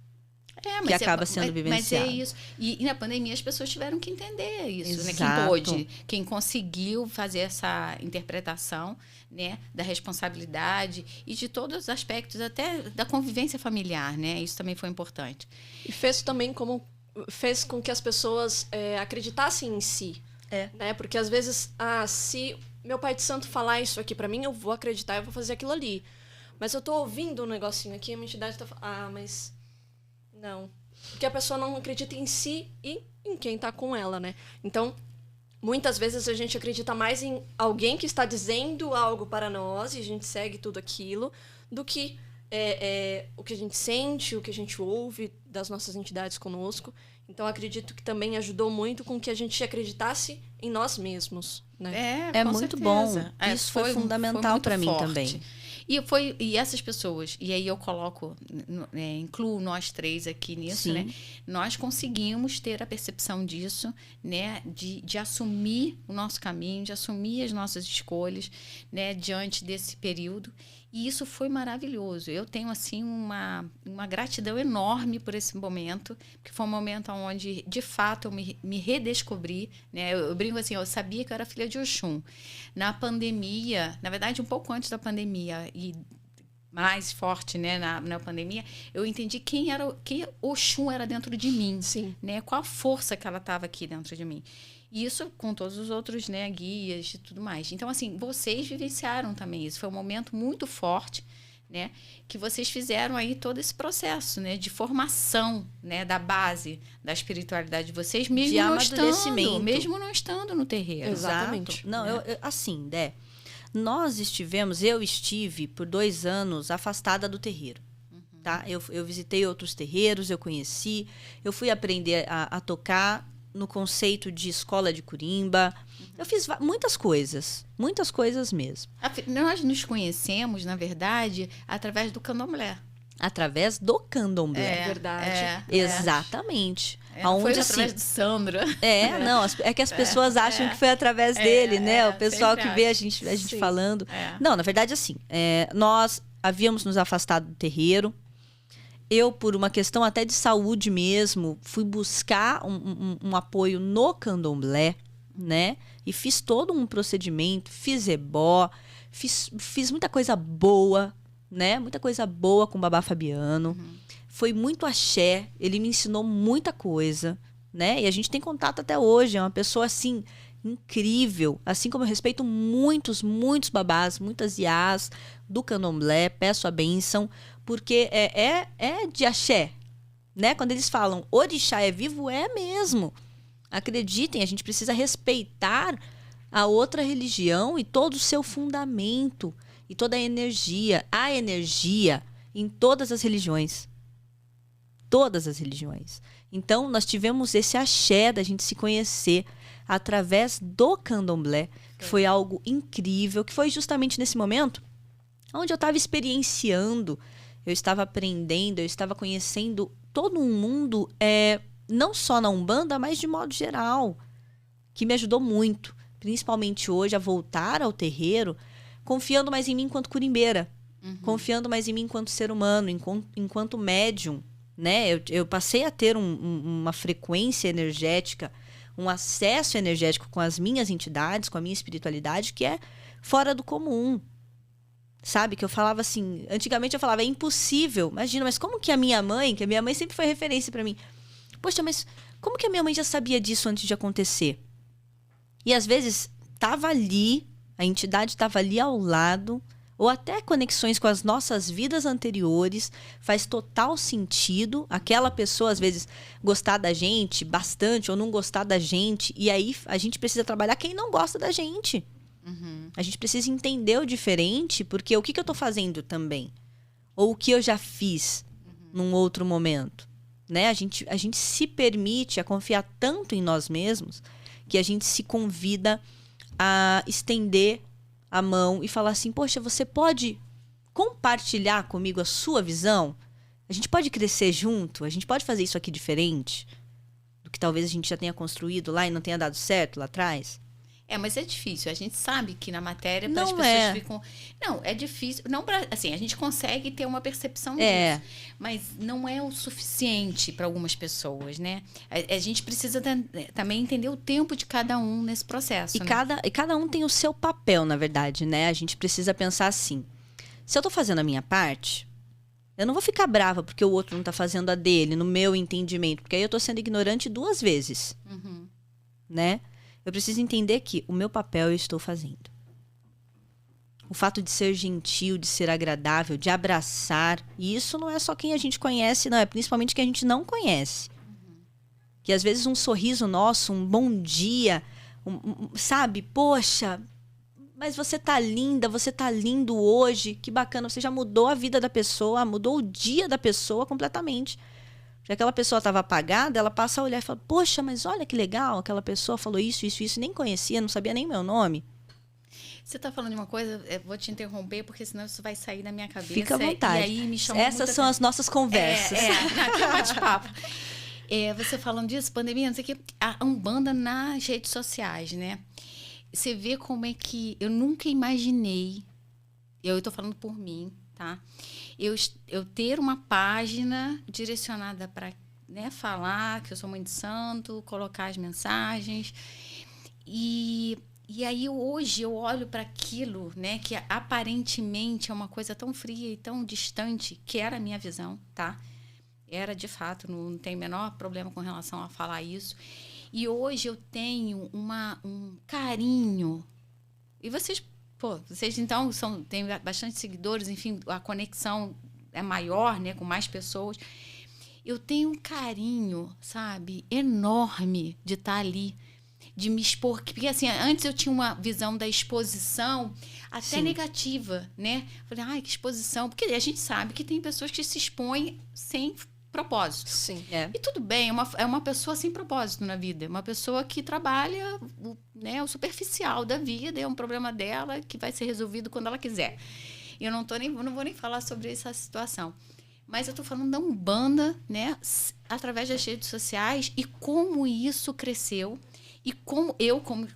Que acaba sendo vivenciado. Mas é isso. E na pandemia as pessoas tiveram que entender isso, né? Exato. Quem pôde, quem conseguiu fazer essa interpretação, né? Da responsabilidade e de todos os aspectos, até da convivência familiar, né? Isso também foi importante. E fez também fez com que as pessoas acreditassem em si. Né? Porque às vezes, se meu pai de santo falar isso aqui pra mim, eu vou acreditar, eu vou fazer aquilo ali. Mas eu tô ouvindo um negocinho aqui, a minha entidade tá falando, mas... Não. Porque a pessoa não acredita em si e em quem tá com ela, né? Então, muitas vezes a gente acredita mais em alguém que está dizendo algo para nós e a gente segue tudo aquilo, do que o que a gente sente, o que a gente ouve das nossas entidades conosco. Então, acredito que também ajudou muito com que a gente acreditasse em nós mesmos, né? É muito bom. Isso foi fundamental para mim também. E essas pessoas, e aí eu coloco, incluo nós 3 aqui nisso, Sim. né? Nós conseguimos ter a percepção disso, né? De assumir o nosso caminho, de assumir as nossas escolhas, né? Diante desse período. E isso foi maravilhoso. Eu tenho, assim, uma gratidão enorme por esse momento, porque foi um momento onde, de fato, eu me redescobri, né? Eu brinco assim, eu sabia que eu era filha de Oxum. Na pandemia, na verdade, um pouco antes da pandemia, e mais forte, né, na pandemia, eu entendi quem Oxum era dentro de mim. Sim. Né? Qual a força que ela estava aqui dentro de mim. E isso com todos os outros, né, guias e tudo mais. Então, assim, vocês vivenciaram também isso. Foi um momento muito forte, né, que vocês fizeram aí todo esse processo, né, de formação, né, da base da espiritualidade de vocês, mesmo não estando no terreiro. Exatamente. Não, assim, eu estive por 2 anos afastada do terreiro. Tá? Eu visitei outros terreiros, eu conheci, eu fui aprender a tocar no conceito de escola de Curimba. Eu fiz muitas coisas mesmo. Nós nos conhecemos, na verdade, através do candomblé. Através do candomblé. É verdade. Exatamente. Foi através do Sandro. Não, é que as pessoas acham que foi através dele, né? O pessoal que vê a gente falando. Não, na verdade, assim, nós havíamos nos afastado do terreiro. Eu, por uma questão até de saúde mesmo, fui buscar um apoio no candomblé, né? E fiz todo um procedimento, fiz ebó, fiz muita coisa boa, né? Muita coisa boa com o Babá Fabiano. Foi muito axé, ele me ensinou muita coisa, né? E a gente tem contato até hoje, é uma pessoa, assim, incrível. Assim como eu respeito muitos babás, muitas iás do candomblé, peço a bênção, porque é de axé, né? Quando eles falam orixá é vivo, é mesmo. Acreditem, a gente precisa respeitar a outra religião e todo o seu fundamento e toda a energia em todas as religiões. Todas as religiões. Então, nós tivemos esse axé da gente se conhecer através do candomblé, que foi algo incrível, que foi justamente nesse momento onde eu estava experienciando, eu estava aprendendo, eu estava conhecendo todo um mundo, não só na Umbanda, mas de modo geral, que me ajudou muito, principalmente hoje, a voltar ao terreiro, confiando mais em mim enquanto curimbeira, confiando mais em mim enquanto ser humano, enquanto médium, né? Eu passei a ter uma frequência energética, um acesso energético com as minhas entidades, com a minha espiritualidade, que é fora do comum. Sabe? Que eu falava assim... Antigamente eu falava, é impossível. Imagina, mas como que a minha mãe... Que a minha mãe sempre foi referência pra mim. Poxa, mas como que a minha mãe já sabia disso antes de acontecer? E às vezes tava ali, a entidade estava ali ao lado, ou até conexões com as nossas vidas anteriores, faz total sentido aquela pessoa, às vezes, gostar da gente bastante ou não gostar da gente, e aí a gente precisa trabalhar quem não gosta da gente. Uhum. A gente precisa entender o diferente, porque o que eu tô fazendo também? Ou o que eu já fiz num outro momento? Né? A gente se permite a confiar tanto em nós mesmos que a gente se convida a estender a mão e falar assim, poxa, você pode compartilhar comigo a sua visão? A gente pode crescer junto? A gente pode fazer isso aqui diferente do que talvez a gente já tenha construído lá e não tenha dado certo lá atrás? Mas é difícil. A gente sabe que na matéria Não as pessoas é. ficam... Não, é difícil. Não assim, a gente consegue ter uma percepção É. disso. Mas não é o suficiente para algumas pessoas, né? A gente precisa também entender o tempo de cada um nesse processo. E cada um tem o seu papel, na verdade, né? A gente precisa pensar assim. Se eu tô fazendo a minha parte, eu não vou ficar brava porque o outro não tá fazendo a dele, no meu entendimento. Porque aí eu tô sendo ignorante 2 vezes. Uhum. Né? Eu preciso entender que o meu papel eu estou fazendo. O fato de ser gentil, de ser agradável, de abraçar. E isso não é só quem a gente conhece, não. É principalmente quem a gente não conhece. Que às vezes um sorriso nosso, um bom dia, sabe? Poxa, mas você tá linda, você tá lindo hoje. Que bacana, você já mudou a vida da pessoa, mudou o dia da pessoa completamente. Já que aquela pessoa estava apagada, ela passa a olhar e fala, poxa, mas olha que legal, aquela pessoa falou isso, nem conhecia, não sabia nem meu nome. Você está falando de uma coisa, eu vou te interromper, porque senão isso vai sair da minha cabeça. Fica à vontade. E aí me chamou Essas são as nossas conversas. Aqui é um bate-papo. Você falando disso, pandemia, não sei o que, a Umbanda nas redes sociais, né? Você vê como é que eu nunca imaginei, eu estou falando por mim, tá? Eu ter uma página direcionada para, né, falar que eu sou mãe de santo, colocar as mensagens. E aí hoje eu olho para aquilo, né, que aparentemente é uma coisa tão fria e tão distante, que era a minha visão, tá? Era de fato, não tem o menor problema com relação a falar isso. E hoje eu tenho um carinho. E vocês então têm bastante seguidores, enfim, a conexão é maior, né, com mais pessoas. Eu tenho um carinho, sabe, enorme de estar ali, de me expor. Porque, assim, antes eu tinha uma visão da exposição até negativa, né? Falei, ai, que exposição. Porque a gente sabe que tem pessoas que se expõem sem propósito. Sim. E tudo bem, é uma pessoa sem propósito na vida. Uma pessoa que trabalha, né, o superficial da vida, é um problema dela que vai ser resolvido quando ela quiser. E eu não vou nem falar sobre essa situação. Mas eu estou falando da Umbanda, né, através das redes sociais, e como isso cresceu. E como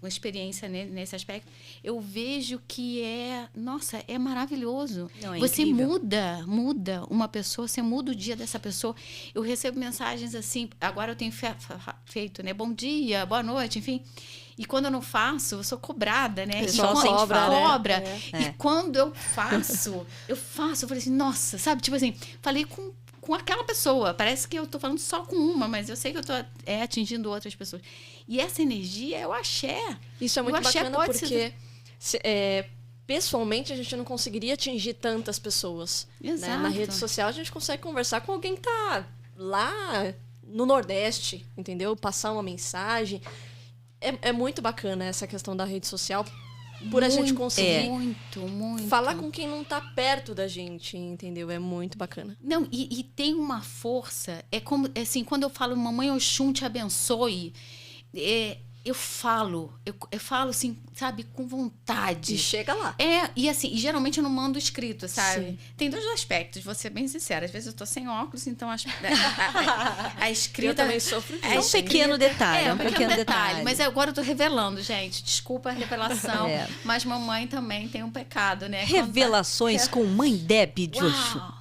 experiência, né, nesse aspecto, eu vejo que é maravilhoso. Não, é você incrível. muda uma pessoa, você muda o dia dessa pessoa. Eu recebo mensagens assim, agora eu tenho feito, né, bom dia, boa noite, enfim. E quando eu não faço, eu sou cobrada, né? Pessoal cobra. Né? E quando eu faço, eu falei assim, nossa, sabe? Tipo assim, falei com aquela pessoa. Parece que eu tô falando só com uma, mas eu sei que eu tô atingindo outras pessoas. E essa energia é o axé. Isso é muito bacana porque pessoalmente a gente não conseguiria atingir tantas pessoas. Exato. Né? Na rede social a gente consegue conversar com alguém que tá lá no Nordeste, entendeu? Passar uma mensagem. É muito bacana essa questão da rede social. Por a gente conseguir muito falar com quem não tá perto da gente, entendeu? É muito bacana. Não, e tem uma força. É como, assim, quando eu falo, mamãe Oxum te abençoe, eu falo assim, sabe, com vontade. E chega lá. E assim, e geralmente eu não mando escrito, sabe? Sim. Tem dois aspectos, vou ser bem sincera. Às vezes eu tô sem óculos, então a escrita... Eu também sofro disso. É um pequeno detalhe, É um pequeno detalhe. Mas agora eu tô revelando, gente. Desculpa a revelação. Mas mamãe também tem um pecado, né? Revelações com Mãe Deb de Oxum. Uau!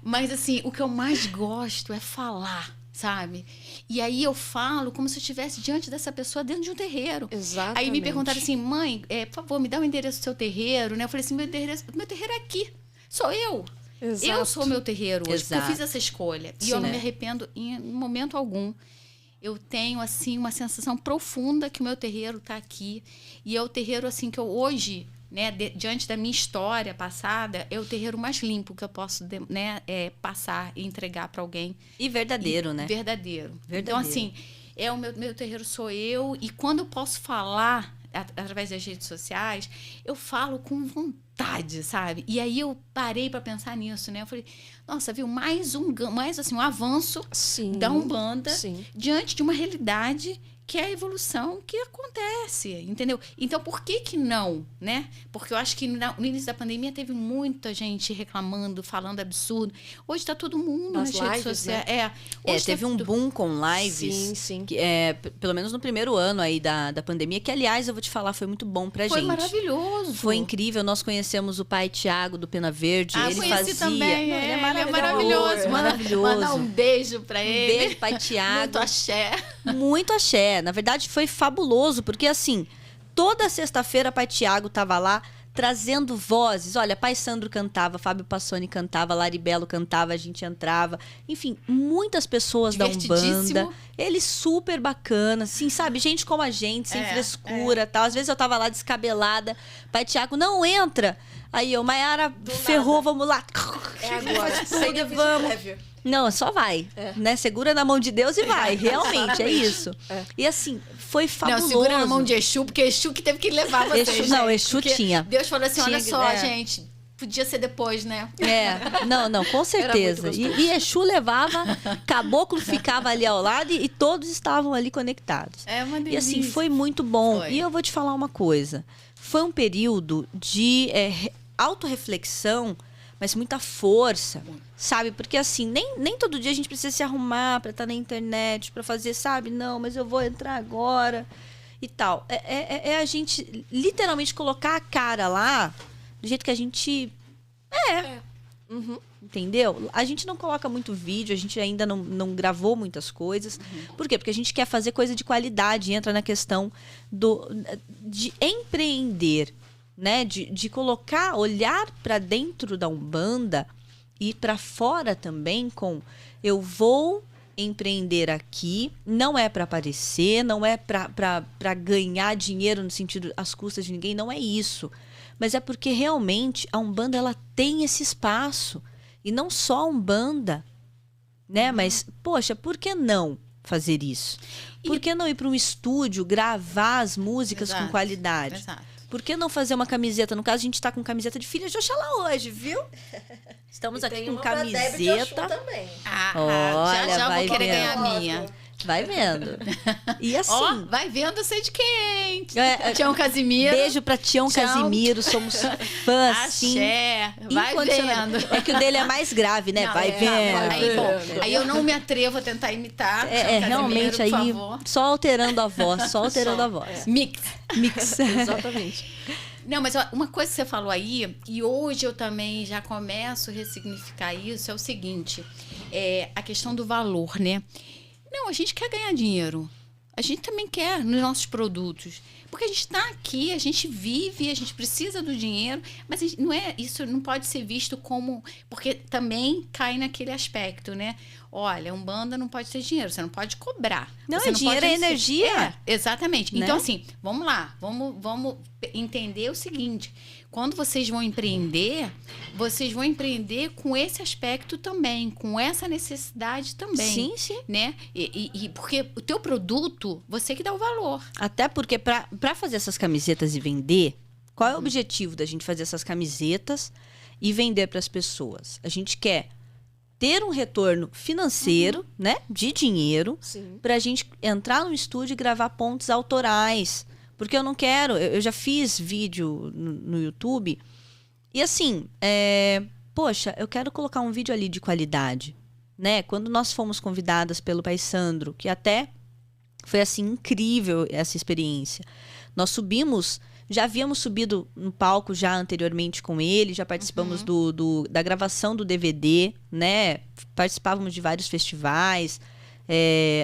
Mas assim, o que eu mais gosto é falar, sabe? E aí eu falo como se eu estivesse diante dessa pessoa dentro de um terreiro. Exatamente. Aí me perguntaram assim, mãe, por favor, me dá o endereço do seu terreiro, né? Eu falei assim, meu terreiro é aqui. Sou eu. Exato. Eu sou o meu terreiro hoje, porque eu Exato. fiz essa escolha. E Sim, eu não né? me arrependo em momento algum. Eu tenho, assim, uma sensação profunda que o meu terreiro está aqui. E é o terreiro, assim, que eu hoje, né, diante da minha história passada, é o terreiro mais limpo que eu posso, né, passar e entregar para alguém. E verdadeiro, né? Verdadeiro. Verdadeiro. Então, assim, o meu terreiro sou eu. E quando eu posso falar através das redes sociais, eu falo com vontade, sabe? E aí eu parei para pensar nisso, né? Eu falei, nossa, viu? Mais assim, um avanço Sim. da Umbanda Sim. diante de uma realidade que é a evolução que acontece, entendeu? Então, por que não, né? Porque eu acho que no início da pandemia teve muita gente reclamando, falando absurdo. Hoje tá todo mundo nas redes lives, sociais. né? Hoje Teve um boom com lives. Sim, sim. Que, pelo menos no primeiro ano aí da pandemia, que, aliás, eu vou te falar, foi muito bom pra foi gente. maravilhoso. Foi incrível. Nós conhecemos o pai Tiago do Pena Verde. Ele conheci fazia. também. Não, Ele é maravilhoso. maravilhoso. Maravilhoso. Mandar um beijo pra Um ele. beijo, pai Tiago. Muito axé. Muito axé. Na verdade, foi fabuloso, porque assim, toda sexta-feira pai Tiago tava lá trazendo vozes. Olha, pai Sandro cantava, Fábio Passoni cantava, Laribelo cantava, a gente entrava. Enfim, muitas pessoas da Umbanda. Ele super bacana, assim, sabe? Gente como a gente, sem frescura, tal. Às vezes eu tava lá descabelada, pai Tiago, não entra. Aí eu, Maiara, ferrou, vamos lá. Agora, Tudo, vamos. Não, só vai, né? Segura na mão de Deus e vai, realmente, é isso. E assim, foi fabuloso. Não, segura na mão de Exu, porque Exu que teve que levar vocês. Exu, não, Exu tinha. Deus falou assim, olha Tinha, só, gente, podia ser depois, né? Não, com certeza. E Exu levava, Caboclo ficava ali ao lado e todos estavam ali conectados. É uma delícia. E assim, foi muito bom. Foi. E eu vou te falar uma coisa. Foi um período de autorreflexão, mas muita força, sabe? Porque assim, nem todo dia a gente precisa se arrumar pra estar na internet, pra fazer, sabe? Não, mas eu vou entrar agora e tal. É a gente literalmente colocar a cara lá do jeito que a gente Uhum. entendeu? A gente não coloca muito vídeo, a gente ainda não gravou muitas coisas. Por quê? Porque a gente quer fazer coisa de qualidade. Entra na questão de empreender, né? De colocar, olhar para dentro da Umbanda e para fora também com eu vou empreender aqui, não é para aparecer, não é para ganhar dinheiro no sentido às custas de ninguém, não é isso. Mas é porque realmente a Umbanda ela tem esse espaço. E não só a Umbanda, né? Mas, poxa, por que não fazer isso? Por que não ir para um estúdio, gravar as músicas com qualidade? Exato. Por que não fazer uma camiseta? No caso, a gente está com camiseta de Filha de Oxalá hoje, viu? Estamos aqui com camiseta. Também. Olha, já vai vou querer vendo. ganhar a minha. Vai vendo. E assim... Ó, vai vendo, eu sei de quem. É, Tião Casimiro. Beijo pra Tião Casimiro, somos fãs, sim. Axé, vai Incondicional. vendo. É que o dele é mais grave, né? Não, vai vendo. Aí, bom, aí eu não me atrevo a tentar imitar. Tião Casimiro, realmente por aí, favor. só alterando a voz, só alterando a voz. Mix. Exatamente. Não, mas ó, uma coisa que você falou aí, e hoje eu também já começo a ressignificar isso, é o seguinte, a questão do valor, né? Não, a gente quer ganhar dinheiro. A gente também quer nos nossos produtos. Porque a gente está aqui, a gente vive, a gente precisa do dinheiro, mas isso não pode ser visto como... Porque também cai naquele aspecto, né? Olha, Umbanda não pode ter dinheiro, você não pode cobrar. Não, você dinheiro pode é energia. Exatamente. Né? Então, assim, vamos lá. Vamos entender o seguinte. Quando vocês vão empreender com esse aspecto também, com essa necessidade também. Sim, sim. Né? E porque o teu produto, você que dá o valor. Até porque para fazer essas camisetas e vender, qual é o objetivo da gente fazer essas camisetas e vender para as pessoas? A gente quer ter um retorno financeiro, né? De dinheiro, Sim. pra gente entrar no estúdio e gravar pontos autorais. Porque eu não quero... Eu já fiz vídeo no YouTube e assim, poxa, eu quero colocar um vídeo ali de qualidade, né? Quando nós fomos convidadas pelo Pai Sandro, que até foi assim incrível essa experiência. Nós subimos... Já havíamos subido no palco já anteriormente com ele, já participamos da gravação do DVD, né? Participávamos de vários festivais.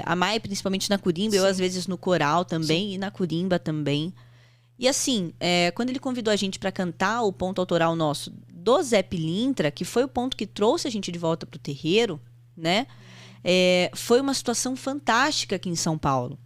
A Mai, principalmente na Curimba, eu às vezes no coral também, e na Curimba também. E assim, quando ele convidou a gente para cantar o ponto autoral nosso do Zé Pilintra, que foi o ponto que trouxe a gente de volta pro terreiro, né? Foi uma situação fantástica aqui em São Paulo.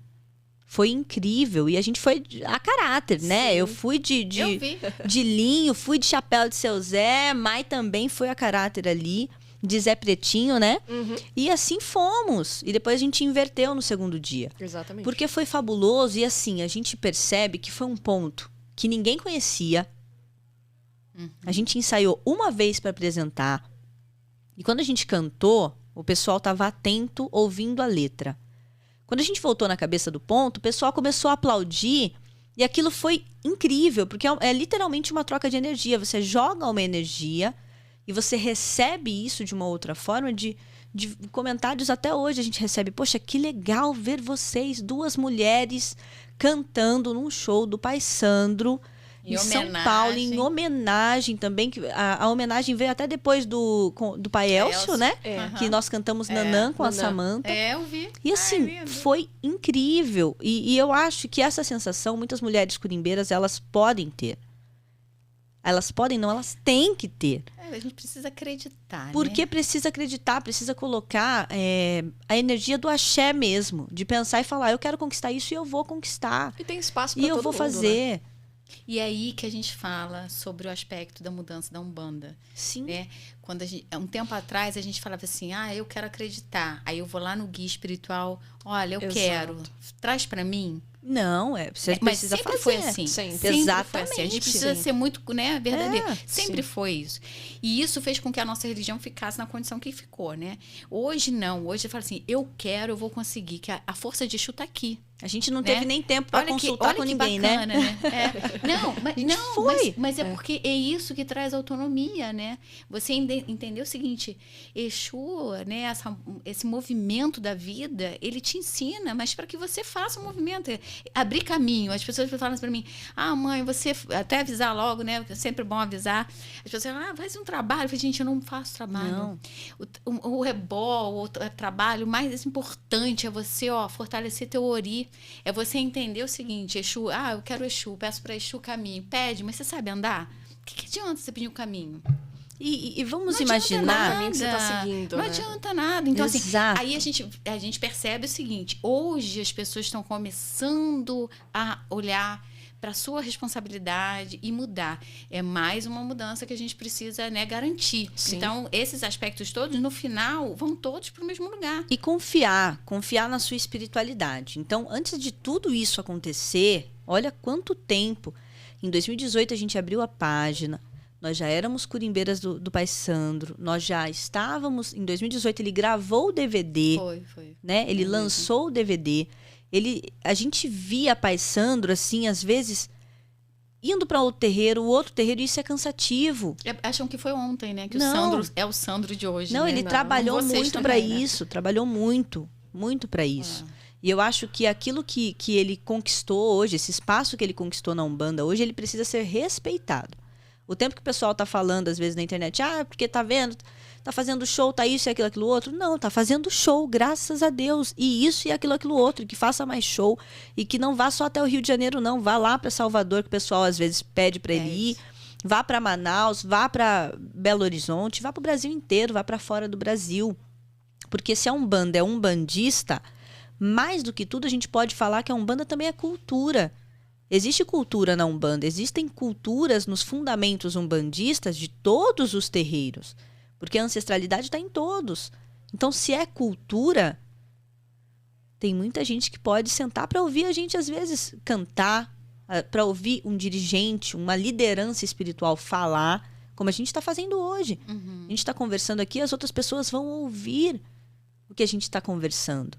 Foi incrível. E a gente foi a caráter, né? Sim. Eu fui Eu vi. de linho, fui de chapéu de seu Zé. Mai também foi a caráter ali, de Zé Pretinho, né? Uhum. E assim fomos. E depois a gente inverteu no segundo dia. Exatamente. Porque foi fabuloso. E assim, a gente percebe que foi um ponto que ninguém conhecia. A gente ensaiou uma vez para apresentar. E quando a gente cantou, o pessoal estava atento, ouvindo a letra. Quando a gente voltou na cabeça do ponto, o pessoal começou a aplaudir e aquilo foi incrível, porque é literalmente uma troca de energia. Você joga uma energia e você recebe isso de uma outra forma, de comentários até hoje. A gente recebe, poxa, que legal ver vocês, 2 mulheres, cantando num show do Pai Sandro, em São Paulo, em homenagem também. A homenagem veio até depois do Pai Elcio, né? Que nós cantamos Nanã com a Samanta. Eu vi. E assim, foi incrível. E eu acho que essa sensação, muitas mulheres curimbeiras, elas podem ter. Elas podem não, elas têm que ter. A gente precisa acreditar, Porque precisa acreditar, precisa colocar a energia do axé mesmo. De pensar e falar, eu quero conquistar isso e eu vou conquistar. E tem espaço pra E todo eu vou mundo, fazer. Né? E é aí que a gente fala sobre o aspecto da mudança da Umbanda. Sim. Né? Quando um tempo atrás a gente falava assim, eu quero acreditar. Aí eu vou lá no guia espiritual, olha, eu quero, traz pra mim. Não, você mas precisa sempre fazer. foi assim. Sempre. Exatamente. Foi assim. A gente precisa ser muito, né, verdadeiro. Sempre sim. foi isso. E isso fez com que a nossa religião ficasse na condição que ficou, né? Hoje não. Hoje eu falo assim, eu quero, eu vou conseguir. Que a força de Exu tá aqui. A gente não teve nem tempo para consultar com ninguém, bacana, né? Não, mas é porque é isso que traz autonomia, né? Você entendeu o seguinte, Exu, né, esse movimento da vida, ele te ensina, mas para que você faça o movimento, abrir caminho. As pessoas falam assim para mim, mãe, você até avisar logo, né? É sempre bom avisar. As pessoas falam, faz um trabalho. Eu falei, gente, eu não faço trabalho. Não. O ebó, o trabalho mais importante é você, fortalecer teu ori. É você entender o seguinte, Exu, eu quero Exu, peço para Exu caminho. Pede, mas você sabe andar? O que adianta você pedir um caminho? E vamos não imaginar... Nada. Que você tá seguindo, não né? adianta nada. Então, Exato. assim, aí a gente percebe o seguinte, hoje as pessoas estão começando a olhar para sua responsabilidade e mudar. É mais uma mudança que a gente precisa, né, garantir. Sim. Então, esses aspectos todos, no final, vão todos para o mesmo lugar. E confiar na sua espiritualidade. Então, antes de tudo isso acontecer, olha quanto tempo. Em 2018, a gente abriu a página, nós já éramos curimbeiras do Pai Sandro, nós já estávamos... Em 2018, ele gravou o DVD. Foi. Né? Ele lançou o DVD. A gente via Pai Sandro, assim, às vezes, indo para outro terreiro, e isso é cansativo. Acham que foi ontem, né? Que Não. o Sandro é o Sandro de hoje. Não, né? ele trabalhou Vocês muito também, para né? isso, trabalhou muito para isso. E eu acho que aquilo que ele conquistou hoje, esse espaço que ele conquistou na Umbanda hoje, ele precisa ser respeitado. O tempo que o pessoal tá falando, às vezes, na internet, porque tá vendo, tá fazendo show, tá isso e aquilo outro. Não, tá fazendo show, graças a Deus. E isso e aquilo outro, que faça mais show. E que não vá só até o Rio de Janeiro, não. Vá lá para Salvador, que o pessoal, às vezes, pede para ele ir. Vá para Manaus, vá para Belo Horizonte, vá para o Brasil inteiro, vá para fora do Brasil. Porque se a Umbanda é umbandista, mais do que tudo, a gente pode falar que a Umbanda também é cultura. Existe cultura na Umbanda, existem culturas nos fundamentos umbandistas de todos os terreiros, porque a ancestralidade está em todos. Então, se é cultura, tem muita gente que pode sentar para ouvir a gente, às vezes, cantar, para ouvir um dirigente, uma liderança espiritual falar, como a gente está fazendo hoje. A gente está conversando aqui, as outras pessoas vão ouvir o que a gente está conversando.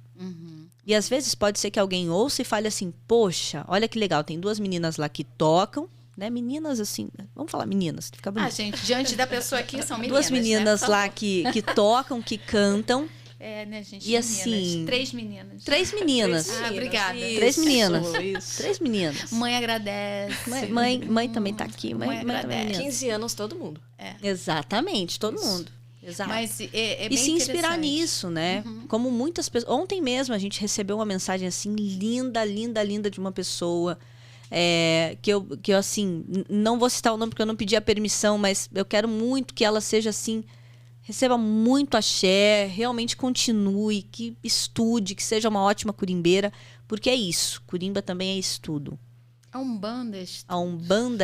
E às vezes pode ser que alguém ouça e fale assim, poxa, olha que legal, tem 2 meninas lá que tocam, né? Meninas assim, vamos falar meninas, fica bonito. Gente, diante da pessoa aqui são meninas, 2 meninas, né, lá que tocam, que cantam. Né, gente? E assim... 3 meninas. 3 meninas. Obrigada. 3 meninas. 3 meninas. Mãe agradece. Mãe também tá aqui. Mãe também. 15 anos, todo mundo. Exatamente, todo mundo. Exato. Mas é bem e se inspirar nisso, né? Como muitas pessoas... Ontem mesmo a gente recebeu uma mensagem assim, linda de uma pessoa... que eu assim, não vou citar o nome porque eu não pedi a permissão, mas eu quero muito que ela seja assim... Receba muito axé, realmente continue, que estude, que seja uma ótima curimbeira, porque é isso. Curimba também é estudo. A Umbanda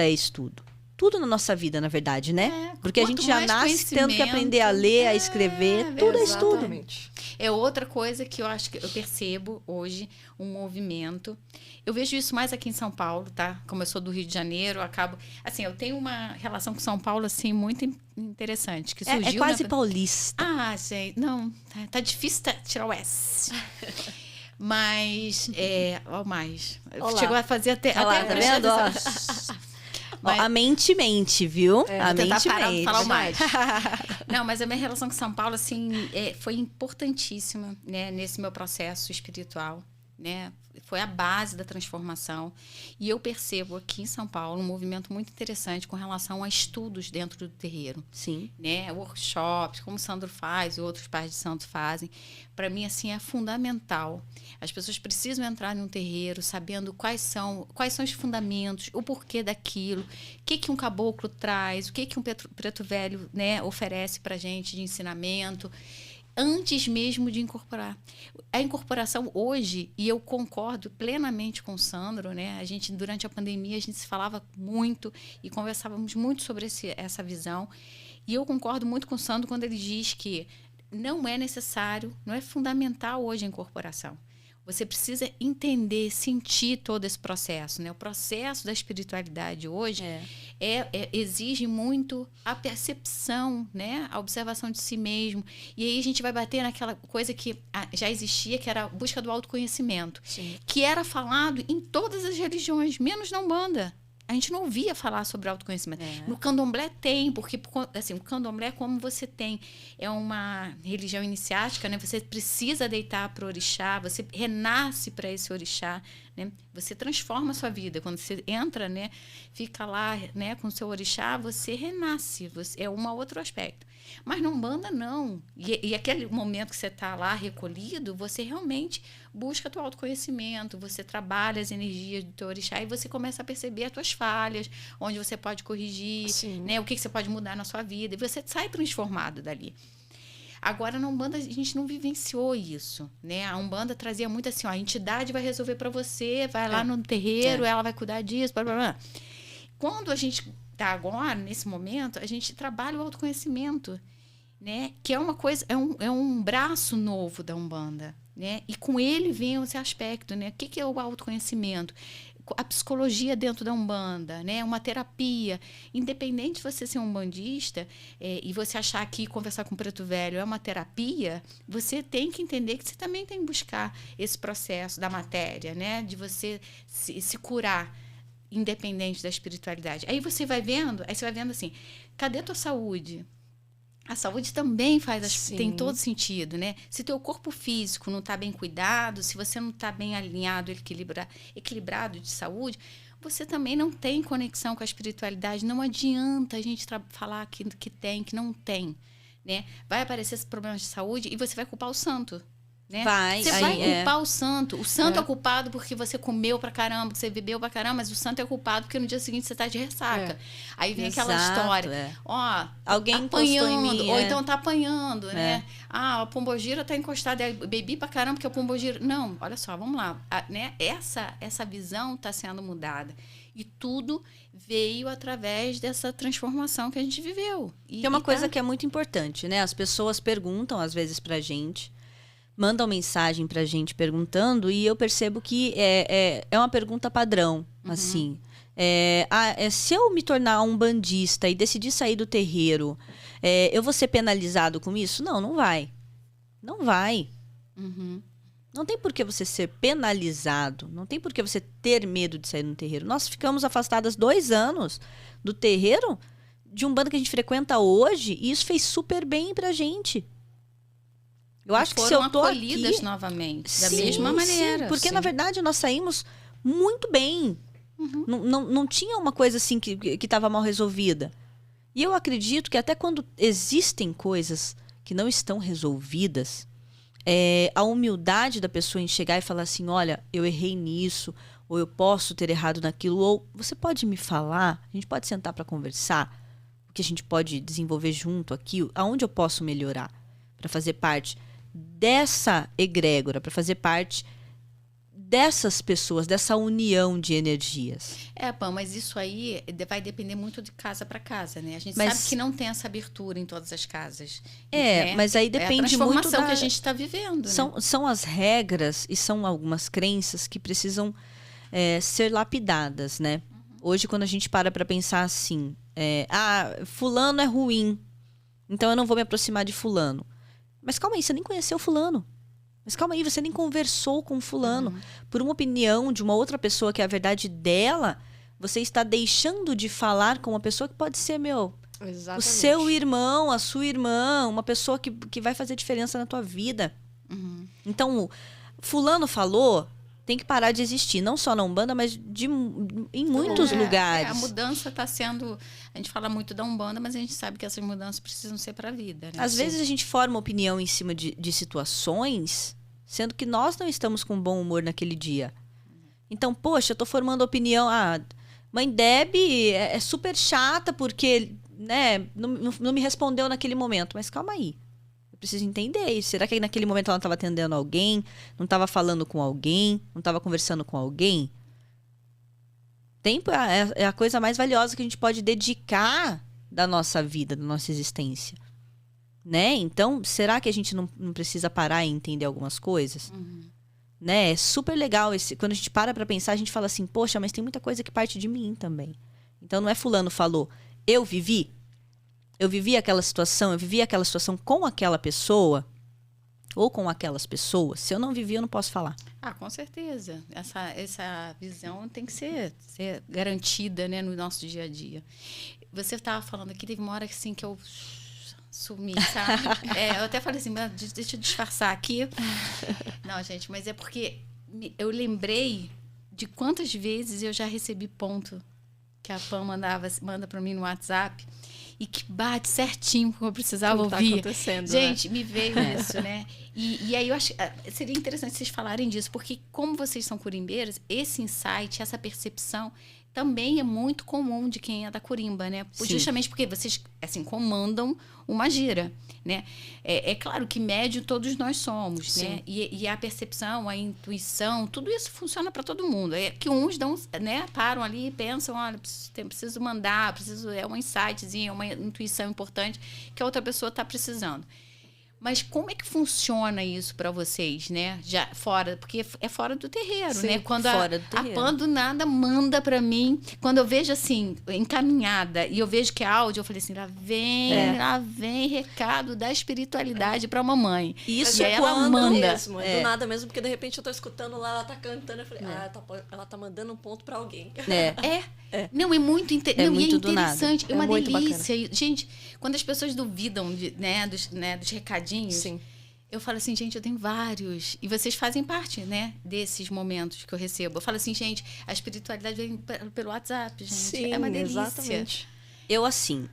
é estudo. Tudo na nossa vida, na verdade, né? Porque a gente já nasce tendo que aprender a ler, a escrever, tudo é estudo. Exatamente. É outra coisa que eu acho que eu percebo hoje, um movimento. Eu vejo isso mais aqui em São Paulo, tá? Como eu sou do Rio de Janeiro, eu acabo... Assim, eu tenho uma relação com São Paulo, assim, muito interessante. Que surgiu é quase paulista. Gente, não. Tá difícil tirar o S. Mas, Olá. Chegou a fazer até... Olha lá, tá vendo? Mas, a mente, viu? A mente mente. Falar mais. Não, mas a minha relação com São Paulo, assim, foi importantíssima, né? Nesse meu processo espiritual, né? Foi a base da transformação. E eu percebo aqui em São Paulo um movimento muito interessante com relação a estudos dentro do terreiro. Sim. Né? Workshops, como o Sandro faz e outros pais de santo fazem. Para mim, assim, é fundamental. As pessoas precisam entrar num terreiro sabendo quais são os fundamentos, o porquê daquilo, o que um caboclo traz, o que um preto velho, né, oferece para a gente de ensinamento, antes mesmo de incorporar. A incorporação hoje, e eu concordo plenamente com o Sandro, né? A gente, durante a pandemia, a gente se falava muito e conversávamos muito sobre essa visão. E eu concordo muito com o Sandro quando ele diz que não é necessário, não é fundamental hoje a incorporação. Você precisa entender, sentir todo esse processo, né? O processo da espiritualidade hoje exige muito a percepção, né? A observação de si mesmo. E aí a gente vai bater naquela coisa que já existia, que era a busca do autoconhecimento. Sim. Que era falado em todas as religiões, menos na Umbanda. A gente não ouvia falar sobre autoconhecimento. No candomblé tem, porque assim, o candomblé é como você tem. É uma religião iniciática, né? Você precisa deitar para o orixá, você renasce para esse orixá, né? Você transforma a sua vida. Quando você entra, né? Fica lá, né? Com o seu orixá, você renasce. É um outro aspecto. Mas na Umbanda, não. E aquele momento que você está lá recolhido, você realmente busca o teu autoconhecimento, você trabalha as energias do teu orixá e você começa a perceber as tuas falhas, onde você pode corrigir, né, o que você pode mudar na sua vida. E você sai transformado dali. Agora, na Umbanda, a gente não vivenciou isso, né? A Umbanda trazia muito assim, a entidade vai resolver para você, vai lá no terreiro, ela vai cuidar disso, blá, blá, blá. Quando a gente tá agora, nesse momento, a gente trabalha o autoconhecimento, né? Que é uma coisa, é um braço novo da Umbanda, né? E com ele vem esse aspecto, né? O que é o autoconhecimento? A psicologia dentro da Umbanda, né? Uma terapia. Independente de você ser um umbandista e você achar que conversar com o preto velho é uma terapia, você tem que entender que você também tem que buscar esse processo da matéria, né? De você se curar, independente da espiritualidade. Aí você vai vendo assim, cadê a tua saúde? A saúde também tem todo sentido, né? Se teu corpo físico não está bem cuidado, se você não está bem alinhado, equilibrado de saúde, você também não tem conexão com a espiritualidade. Não adianta a gente falar que não tem, né? Vai aparecer esses problemas de saúde e você vai culpar o santo. Né? Você vai culpar o santo. O santo é culpado porque você comeu pra caramba, você bebeu pra caramba, mas o santo é culpado porque no dia seguinte você tá de ressaca. Aí vem aquela história. Alguém apanhando, ou então tá apanhando, né? A pombogira tá encostada, aí bebi pra caramba porque a pombogira... Não, olha só, vamos lá. Né? Essa visão tá sendo mudada. E tudo veio através dessa transformação que a gente viveu. Tem uma coisa que é muito importante, né? As pessoas perguntam, às vezes, pra gente... mandam mensagem pra gente perguntando e eu percebo que é uma pergunta padrão, assim. Se eu me tornar um bandista e decidir sair do terreiro, eu vou ser penalizado com isso? Não, não vai. Não vai. Uhum. Não tem por que você ser penalizado. Não tem por que você ter medo de sair no terreiro. Nós ficamos afastadas 2 anos do terreiro de um bando que a gente frequenta hoje e isso fez super bem pra gente. Eu acho que se eu tô acolhidas aqui... novamente, da mesma maneira. Sim, porque, na verdade, nós saímos muito bem. Uhum. Não tinha uma coisa assim que estava mal resolvida. E eu acredito que até quando existem coisas que não estão resolvidas, a humildade da pessoa em chegar e falar assim, olha, eu errei nisso, ou eu posso ter errado naquilo, ou você pode me falar, a gente pode sentar para conversar, o que a gente pode desenvolver junto aqui, aonde eu posso melhorar, para fazer parte dessa egrégora, para fazer parte dessas pessoas, dessa união de energias. Pam, mas isso aí vai depender muito de casa para casa, né? A gente Mas- sabe que não tem essa abertura em todas as casas. Mas aí É a depende muito transformação da... que a gente está vivendo, né? São as regras e são algumas crenças que precisam ser lapidadas, né? Hoje, quando a gente para pensar assim, fulano é ruim, então eu não vou me aproximar de fulano. Mas calma aí, você nem conheceu fulano. Mas calma aí, você nem conversou com fulano. Por uma opinião de uma outra pessoa que é a verdade dela, você está deixando de falar com uma pessoa que pode ser, o Exatamente. seu irmão, a sua irmã, uma pessoa que vai fazer diferença na tua vida. Uhum. Então, fulano falou, tem que parar de existir. Não só na Umbanda, mas em muitos lugares. A mudança está sendo... A gente fala muito da Umbanda, mas a gente sabe que essas mudanças precisam ser para a vida, né? Às vezes a gente forma opinião em cima de situações, sendo que nós não estamos com bom humor naquele dia. Então, poxa, eu tô formando opinião. Mãe Deb é super chata porque, né, não me respondeu naquele momento. Mas calma aí. Eu preciso entender. Será que naquele momento ela não estava atendendo alguém? Não estava falando com alguém? Não estava conversando com alguém? Tempo é a coisa mais valiosa que a gente pode dedicar da nossa vida, da nossa existência. Né? Então, será que a gente não precisa parar e entender algumas coisas? Né? É super legal. Quando a gente para pensar, a gente fala assim, poxa, mas tem muita coisa que parte de mim também. Então, não é fulano falou, eu vivi aquela situação, eu vivi aquela situação com aquela pessoa ou com aquelas pessoas. Se eu não vivi, eu não posso falar. Com certeza. Essa visão tem que ser garantida, né, no nosso dia a dia. Você estava falando aqui, teve uma hora assim, que eu sumi, sabe? Eu até falei assim, deixa eu disfarçar aqui. Não, gente, mas é porque eu lembrei de quantas vezes eu já recebi ponto que a Pam manda para mim no WhatsApp e que bate certinho como eu precisava Como tá ouvir. acontecendo, Gente, me veio isso, né? E aí eu acho que seria interessante vocês falarem disso, porque como vocês são curimbeiras, esse insight, essa percepção também é muito comum de quem é da curimba, né? Sim. Justamente porque vocês, assim, comandam uma gira, né? É claro que médio todos nós somos, Sim. né? E a percepção, a intuição, tudo isso funciona para todo mundo. É que uns dão, né? Param ali e pensam, olha, preciso mandar, é um insightzinho, é uma intuição importante que a outra pessoa está precisando. Mas como é que funciona isso para vocês, né? Já fora, porque é fora do terreiro, Sim, né? Quando fora do terreiro. a Pam do nada manda para mim, quando eu vejo assim, encaminhada, e eu vejo que é áudio, eu falei assim, lá vem recado da espiritualidade para mamãe. Isso e aí é ela quando manda. Mesmo, do nada mesmo, porque de repente eu tô escutando lá, ela tá cantando, eu falei, ela tá mandando um ponto pra alguém. Não, é muito, É muito do interessante, nada. é uma É muito delícia. E, gente, quando as pessoas duvidam dos recadinhos, Sim. eu falo assim, gente, eu tenho vários. E vocês fazem parte, né, desses momentos que eu recebo. Eu falo assim, gente, a espiritualidade vem pelo WhatsApp, gente. Sim, é uma delícia. exatamente. Eu, assim,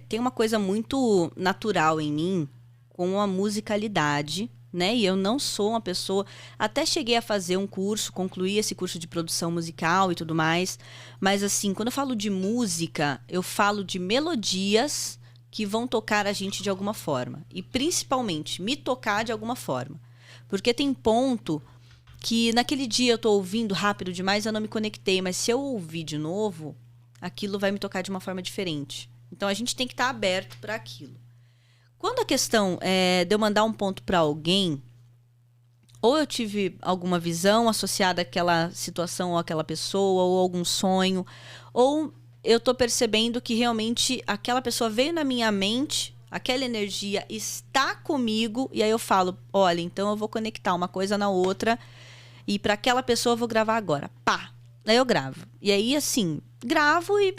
tem uma coisa muito natural em mim com a musicalidade, né? E eu não sou uma pessoa... Até cheguei a fazer um curso, concluí esse curso de produção musical e tudo mais. Mas, assim, quando eu falo de música, eu falo de melodias que vão tocar a gente de alguma forma. E, principalmente, me tocar de alguma forma. Porque tem ponto que naquele dia eu tô ouvindo rápido demais, eu não me conectei. Mas se eu ouvir de novo, aquilo vai me tocar de uma forma diferente. Então, a gente tem que estar aberto para aquilo. Quando a questão é de eu mandar um ponto para alguém, ou eu tive alguma visão associada àquela situação ou àquela pessoa, ou algum sonho, ou eu tô percebendo que realmente aquela pessoa veio na minha mente, aquela energia está comigo, e aí eu falo, olha, então eu vou conectar uma coisa na outra, e para aquela pessoa eu vou gravar agora. Pá! Aí eu gravo. E aí, assim, gravo e,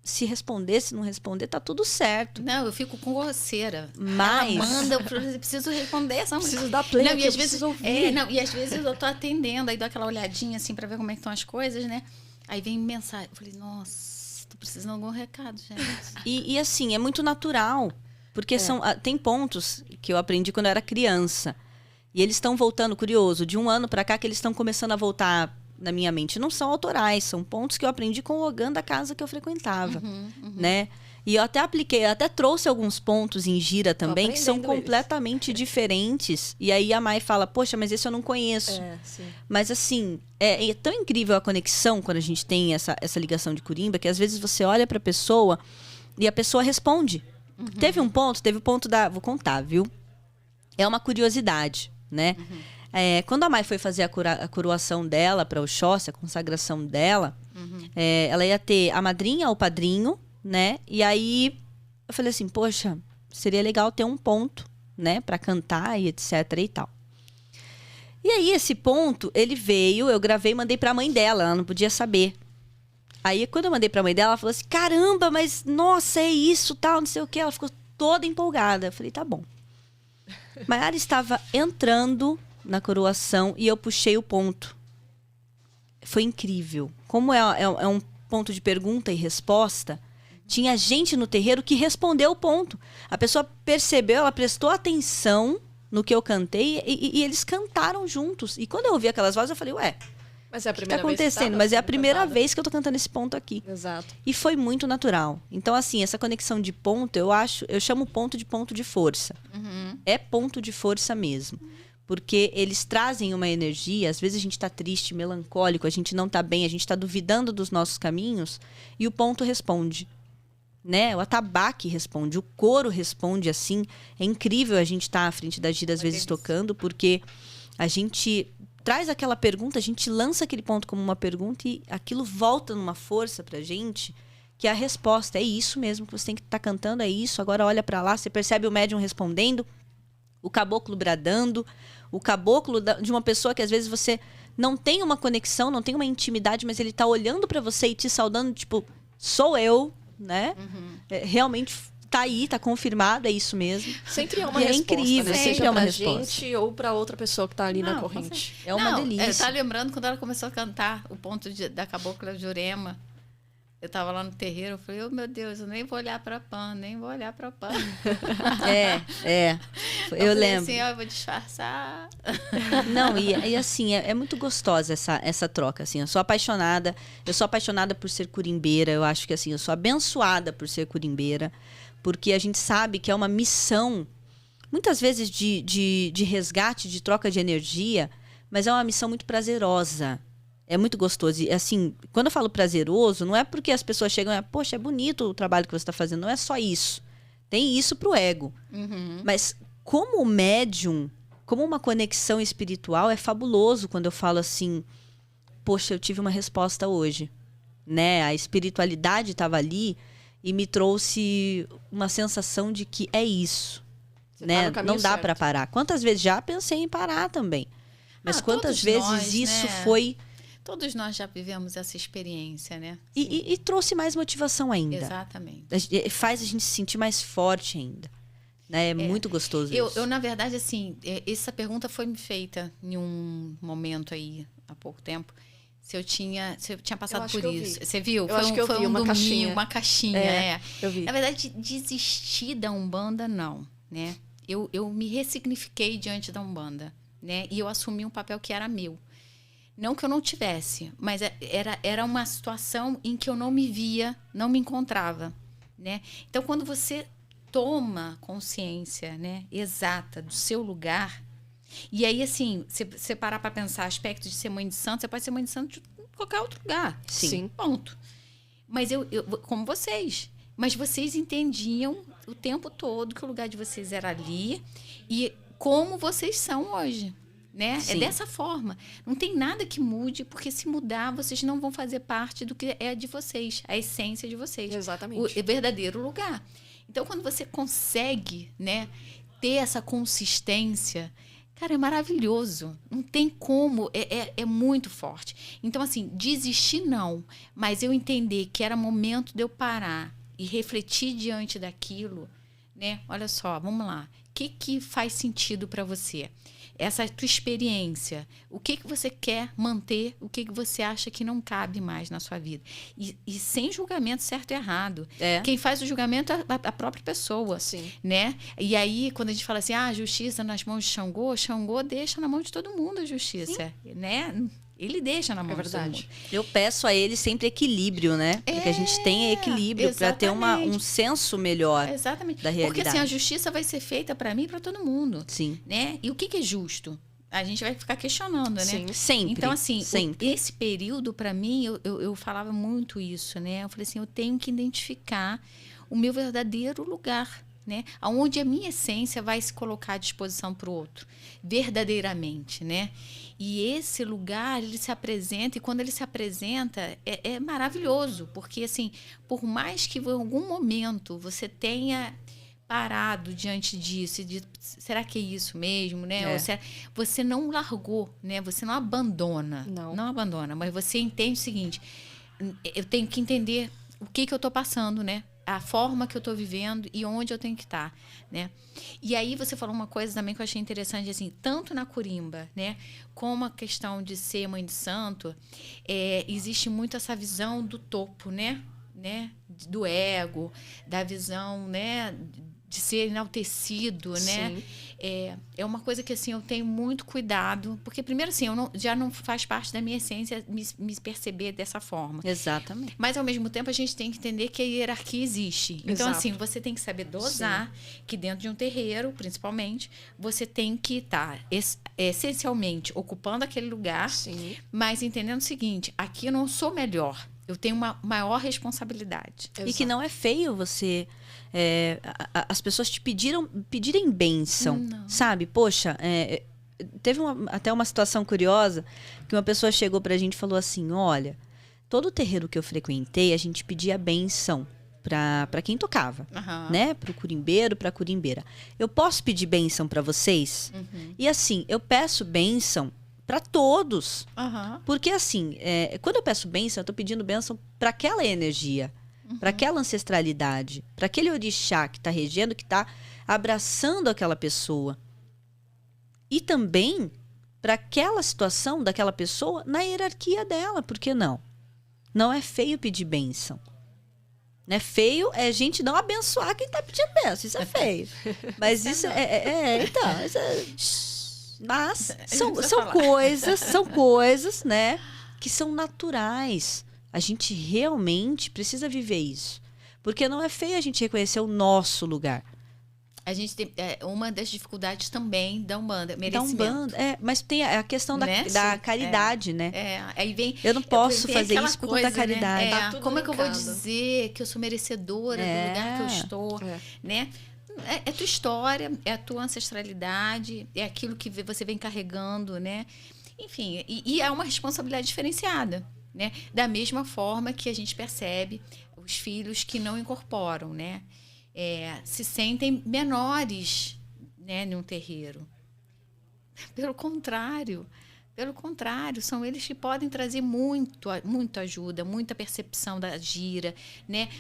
se responder, se não responder, tá tudo certo. Não, eu fico com grosseira. Mas... Ela manda, eu preciso responder essa música. Preciso dar play, não, e às vezes preciso ouvir. e às vezes eu tô atendendo, aí dou aquela olhadinha assim pra ver como é que estão as coisas, né? Aí vem mensagem. Eu falei, nossa, tô precisando de algum recado, gente. E assim, é muito natural. Porque tem pontos que eu aprendi quando eu era criança. E eles estão voltando, curioso, de um ano pra cá que eles estão começando a voltar na minha mente. Não são autorais, são pontos que eu aprendi com o Ogã da casa que eu frequentava, né? E eu até apliquei, eu até trouxe alguns pontos em gira também, que são completamente diferentes. E aí a Mai fala, poxa, mas esse eu não conheço. Sim. Mas assim, é tão incrível a conexão quando a gente tem essa ligação de Curimba, que às vezes você olha pra pessoa e a pessoa responde. Teve o ponto vou contar, viu? É uma curiosidade, né? Quando a Mai foi fazer a coroação dela para Oxóssi, a consagração dela, ela ia ter a madrinha, o padrinho, né? E aí eu falei assim, poxa, seria legal ter um ponto, né? Para cantar e etc e tal. E aí esse ponto, ele veio, eu gravei e mandei para a mãe dela, ela não podia saber. Aí quando eu mandei para a mãe dela, ela falou assim, caramba, mas nossa, é isso, tal, não sei o quê. Ela ficou toda empolgada. Eu falei, tá bom. Maiara estava entrando na coroação e eu puxei o ponto. Foi incrível. Como é um ponto de pergunta e resposta, tinha gente no terreiro que respondeu o ponto. A pessoa percebeu, ela prestou atenção no que eu cantei e eles cantaram juntos. E quando eu ouvi aquelas vozes, eu falei, ué, mas é a o que primeira tá vez acontecendo? Mas é a primeira vez que eu tô cantando esse ponto aqui. Exato. E foi muito natural. Então, assim, essa conexão de ponto, eu chamo ponto de força. É ponto de força mesmo. Porque eles trazem uma energia, às vezes a gente tá triste, melancólico, a gente não tá bem, a gente tá duvidando dos nossos caminhos, e o ponto responde. Né? O atabaque responde, o coro responde assim. É incrível a gente estar à frente da gira, às vezes, tocando, porque a gente traz aquela pergunta, a gente lança aquele ponto como uma pergunta e aquilo volta numa força pra gente, que é a resposta. É isso mesmo que você tem que estar cantando, é isso. Agora olha pra lá, você percebe o médium respondendo, o caboclo bradando, o caboclo de uma pessoa que às vezes você não tem uma conexão, não tem uma intimidade, mas ele tá olhando pra você e te saudando, tipo, sou eu, né? Realmente tá aí, tá confirmado, é isso mesmo. Sempre é uma e resposta, é incrível, né? sempre Seja é uma pra resposta. gente ou pra outra pessoa que tá ali na corrente. É uma delícia. Tá lembrando quando ela começou a cantar o ponto da Cabocla Jurema. Eu tava lá no terreiro, eu falei, oh meu Deus, eu nem vou olhar pra Pan, nem vou olhar pra Pan. Eu lembro. Assim, eu vou disfarçar. Não, e assim, é muito gostosa essa troca, assim. Eu sou apaixonada por ser curimbeira, eu acho que assim, eu sou abençoada por ser curimbeira, porque a gente sabe que é uma missão, muitas vezes de resgate, de troca de energia, mas é uma missão muito prazerosa. É muito gostoso. E, assim, quando eu falo prazeroso, não é porque as pessoas chegam e poxa, é bonito o trabalho que você está fazendo. Não é só isso. Tem isso pro ego. Mas como médium, como uma conexão espiritual, é fabuloso quando eu falo assim, poxa, eu tive uma resposta hoje. Né? A espiritualidade estava ali e me trouxe uma sensação de que é isso. Né? Não dá para parar. Quantas vezes já pensei em parar também. Mas quantas vezes nós, isso né? foi... Todos nós já vivemos essa experiência, né? E trouxe mais motivação ainda. Exatamente. Faz a gente se sentir mais forte ainda. Né? É muito gostoso isso. Eu, na verdade, assim, essa pergunta foi me feita em um momento aí, há pouco tempo. Se eu tinha passado por isso. Você viu? Eu acho que eu vi uma caixinha. Uma caixinha, Eu vi. Na verdade, desistir da Umbanda, não. Né? Eu me ressignifiquei diante da Umbanda. Né? E eu assumi um papel que era meu. Não que eu não tivesse, mas era uma situação em que eu não me via, não me encontrava, né? Então, quando você toma consciência, né, exata do seu lugar, e aí, assim, você parar para pensar aspectos de ser mãe de santo, você pode ser mãe de santo de qualquer outro lugar. Sim. Ponto. Mas eu como vocês, mas vocês entendiam o tempo todo que o lugar de vocês era ali e como vocês são hoje. né? Sim. É dessa forma. Não tem nada que mude, porque se mudar, vocês não vão fazer parte do que é de vocês, a essência de vocês. Exatamente. O verdadeiro lugar. Então, quando você consegue, né, ter essa consistência, cara, é maravilhoso. Não tem como, é muito forte. Então, assim, desistir não, mas eu entender que era momento de eu parar e refletir diante daquilo, né? Olha só, vamos lá. O que faz sentido para você? Essa tua experiência, o que você quer manter, o que você acha que não cabe mais na sua vida. E sem julgamento certo e errado. Quem faz o julgamento é a própria pessoa. Sim. Né? E aí, quando a gente fala assim, a justiça nas mãos de Xangô, Xangô deixa na mão de todo mundo a justiça. Né? Ele deixa na mão de todo mundo. Eu peço a ele sempre equilíbrio, né? Para que a gente tenha equilíbrio, para ter um senso melhor da realidade. Porque assim, a justiça vai ser feita para mim e para todo mundo. Sim. Né? E o que é justo? A gente vai ficar questionando, né? Sim. Sempre. Então, assim, sempre. Esse período, para mim, eu falava muito isso, né? Eu falei assim, eu tenho que identificar o meu verdadeiro lugar, né? Onde a minha essência vai se colocar à disposição para o outro, verdadeiramente, né? E esse lugar, ele se apresenta, e quando ele se apresenta, é maravilhoso, porque, assim, por mais que em algum momento você tenha parado diante disso, e de, será que é isso mesmo, né? Ou você não largou, né? Você não abandona. Não abandona, mas você entende o seguinte, eu tenho que entender o que eu estou passando, né? A forma que eu estou vivendo e onde eu tenho que estar, né? E aí você falou uma coisa também que eu achei interessante, assim, tanto na Curimba, né, como a questão de ser mãe de santo, existe muito essa visão do topo, né, do ego, da visão, né, de ser enaltecido, né? É uma coisa que, assim, eu tenho muito cuidado, porque, primeiro, assim, já não faz parte da minha essência me perceber dessa forma. Exatamente. Mas, ao mesmo tempo, a gente tem que entender que a hierarquia existe. Então, Exato. assim, você tem que saber dosar que dentro de um terreiro, principalmente, você tem que estar essencialmente ocupando aquele lugar, mas entendendo o seguinte, aqui eu não sou melhor, eu tenho uma maior responsabilidade. Exato. E que não é feio você... as pessoas te pedirem bênção, sabe? Poxa, teve até uma situação curiosa que uma pessoa chegou pra gente e falou assim, olha, todo terreiro que eu frequentei, a gente pedia bênção pra quem tocava, né? Pro curimbeiro, pra curimbeira. Eu posso pedir bênção pra vocês? E assim, eu peço bênção para todos. Porque assim, quando eu peço bênção, eu tô pedindo bênção para aquela energia, para aquela ancestralidade, para aquele orixá que está regendo, que está abraçando aquela pessoa. E também para aquela situação daquela pessoa na hierarquia dela, por que não? Não é feio pedir bênção. Não é feio é a gente não abençoar quem está pedindo bênção, isso é feio. Mas isso então... Mas são coisas, né, que são naturais. A gente realmente precisa viver isso. Porque não é feio a gente reconhecer o nosso lugar. A gente tem uma das dificuldades também da Umbanda, merecimento. Da Umbanda, mas tem a questão da caridade, né? Aí vem, eu não posso fazer isso por conta da caridade. Né? Como é que eu vou dizer que eu sou merecedora do lugar que eu estou, né? É tua história, é a tua ancestralidade, é aquilo que você vem carregando, né? Enfim, e é uma responsabilidade diferenciada, né? Da mesma forma que a gente percebe os filhos que não incorporam, né? Se sentem menores, né, num terreiro. Pelo contrário, são eles que podem trazer muito ajuda, muita percepção da gira, né?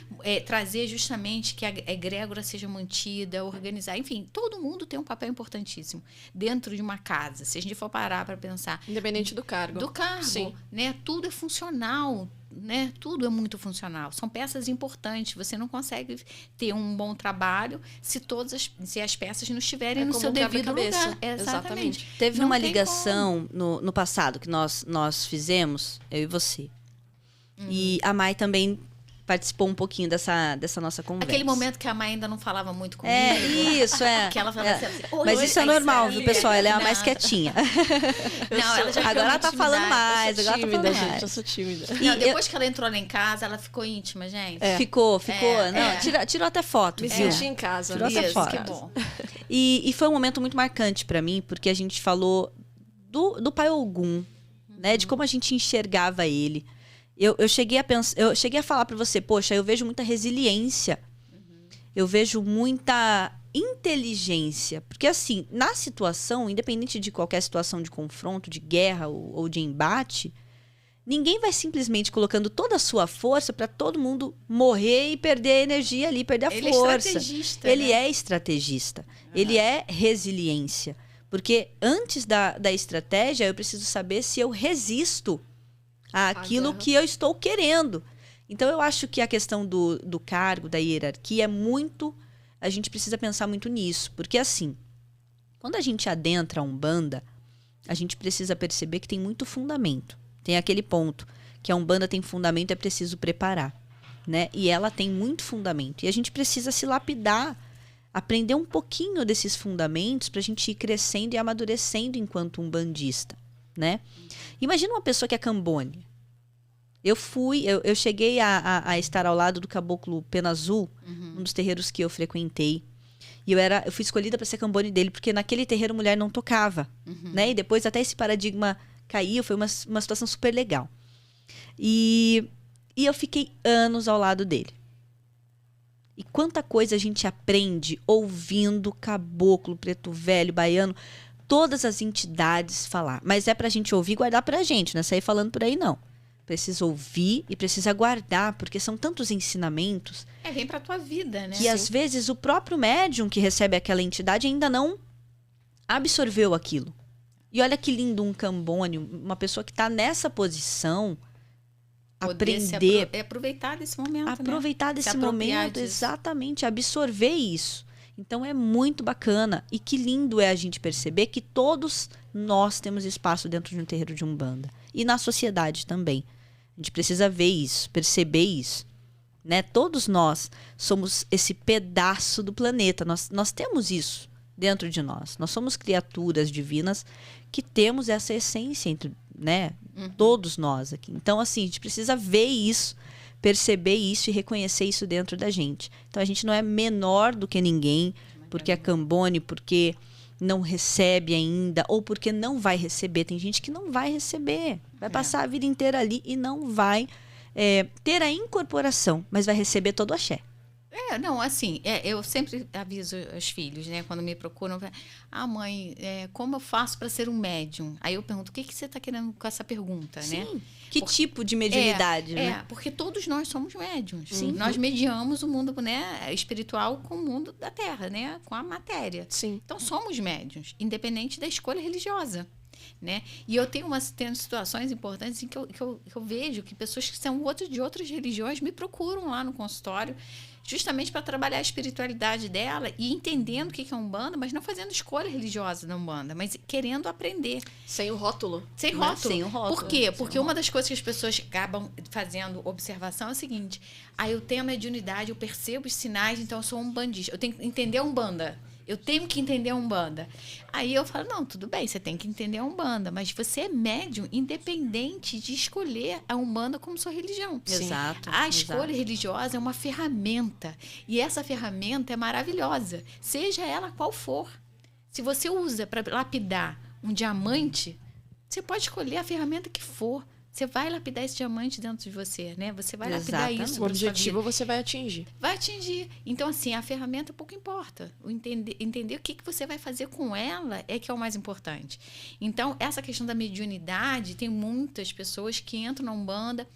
Trazer justamente que a egrégora seja mantida, organizar. Enfim, todo mundo tem um papel importantíssimo dentro de uma casa. Se a gente for parar para pensar... Independente do cargo. Do cargo, sim, né? Tudo é funcional, né? Tudo é muito funcional. São peças importantes. Você não consegue ter um bom trabalho se as peças não estiverem no seu devido lugar. Exatamente. Teve uma ligação no passado que nós fizemos, eu e você. E a Mai também participou um pouquinho dessa nossa conversa. Aquele momento que a Mai ainda não falava muito comigo. Isso. Que ela falava assim, mas isso é normal, viu, pessoal? Ela é a mais quietinha. Agora ela tá falando mais. Eu sou tímida, gente. Eu sou tímida. Não, depois que ela entrou lá em casa, ela ficou íntima, gente. Ficou. Não, tirou até foto. Me senti em casa. Tirou até foto. Que bom. E foi um momento muito marcante pra mim, porque a gente falou do pai Ogum, né? De como a gente enxergava ele. Eu cheguei a pensar, eu cheguei a falar para você, poxa, eu vejo muita resiliência. Eu vejo muita inteligência. Porque, assim, na situação, independente de qualquer situação de confronto, de guerra ou de embate, ninguém vai simplesmente colocando toda a sua força para todo mundo morrer e perder a energia ali, perder a força. Ele é estrategista. Ele é estrategista. Ele é resiliência. Porque antes da estratégia, eu preciso saber se eu resisto àquilo que eu estou querendo. Então, eu acho que a questão do cargo, da hierarquia, é muito... A gente precisa pensar muito nisso. Porque, assim, quando a gente adentra a Umbanda, a gente precisa perceber que tem muito fundamento. Tem aquele ponto que a Umbanda tem fundamento, é preciso preparar, né? E ela tem muito fundamento. E a gente precisa se lapidar, aprender um pouquinho desses fundamentos para a gente ir crescendo e amadurecendo enquanto umbandista, né? Imagina uma pessoa que é cambone. Eu cheguei a estar ao lado do caboclo Pena Azul, um dos terreiros que eu frequentei. E eu fui escolhida para ser cambone dele, porque naquele terreiro mulher não tocava, né? E depois até esse paradigma caiu, foi uma situação super legal. E eu fiquei anos ao lado dele. E quanta coisa a gente aprende ouvindo caboclo, preto velho, baiano, todas as entidades falar. Mas é pra gente ouvir e guardar pra gente, não é sair falando por aí, não. Precisa ouvir e precisa guardar, porque são tantos ensinamentos. Vem pra tua vida, né? Que às vezes o próprio médium que recebe aquela entidade ainda não absorveu aquilo. E olha que lindo um cambone, uma pessoa que está nessa posição, poder aprender... aproveitar desse momento, aproveitar desse Se apropriar momento, disso. exatamente, absorver isso. Então é muito bacana. E que lindo é a gente perceber que todos nós temos espaço dentro de um terreiro de Umbanda. E na sociedade também. A gente precisa ver isso, perceber isso. Né? Todos nós somos esse pedaço do planeta. Nós temos isso dentro de nós. Nós somos criaturas divinas que temos essa essência entre, né? Todos nós aqui. Então, assim, a gente precisa ver isso, perceber isso e reconhecer isso dentro da gente. Então, a gente não é menor do que ninguém, porque é cambone, porque não recebe ainda, ou porque não vai receber. Tem gente que não vai receber. Vai passar a vida inteira ali e não vai ter a incorporação, mas vai receber todo o axé. Não, assim, eu sempre aviso os filhos, né? Quando me procuram, mãe, como eu faço para ser um médium? Aí eu pergunto, o que você está querendo com essa pergunta, né? Que tipo de mediunidade, né? Porque todos nós somos médiums. Sim. Nós mediamos o mundo, né, espiritual com o mundo da Terra, né? Com a matéria. Sim. Então, somos médiums, independente da escolha religiosa. Né? E eu tenho situações importantes em que eu vejo que pessoas que são de outras religiões me procuram lá no consultório justamente para trabalhar a espiritualidade dela e entendendo o que é Umbanda, mas não fazendo escolha religiosa na Umbanda, mas querendo aprender. Sem o rótulo. Sem rótulo. Sem o rótulo. Por quê? Porque uma das coisas que as pessoas acabam fazendo observação é o seguinte: eu tenho a mediunidade, eu percebo os sinais, então eu sou umbandista. Eu tenho que entender a Umbanda. Eu tenho que entender a Umbanda. Aí eu falo, não, tudo bem, você tem que entender a Umbanda, mas você é médium independente de escolher a Umbanda como sua religião. Sim. Exato. A escolha religiosa é uma ferramenta. E essa ferramenta é maravilhosa, seja ela qual for. Se você usa para lapidar um diamante, você pode escolher a ferramenta que for. Você vai lapidar esse diamante dentro de você, né? Você vai lapidar isso. O objetivo você vai atingir. Vai atingir. Então, assim, a ferramenta pouco importa. Entender o que você vai fazer com ela é que é o mais importante. Então, essa questão da mediunidade, tem muitas pessoas que entram na Umbanda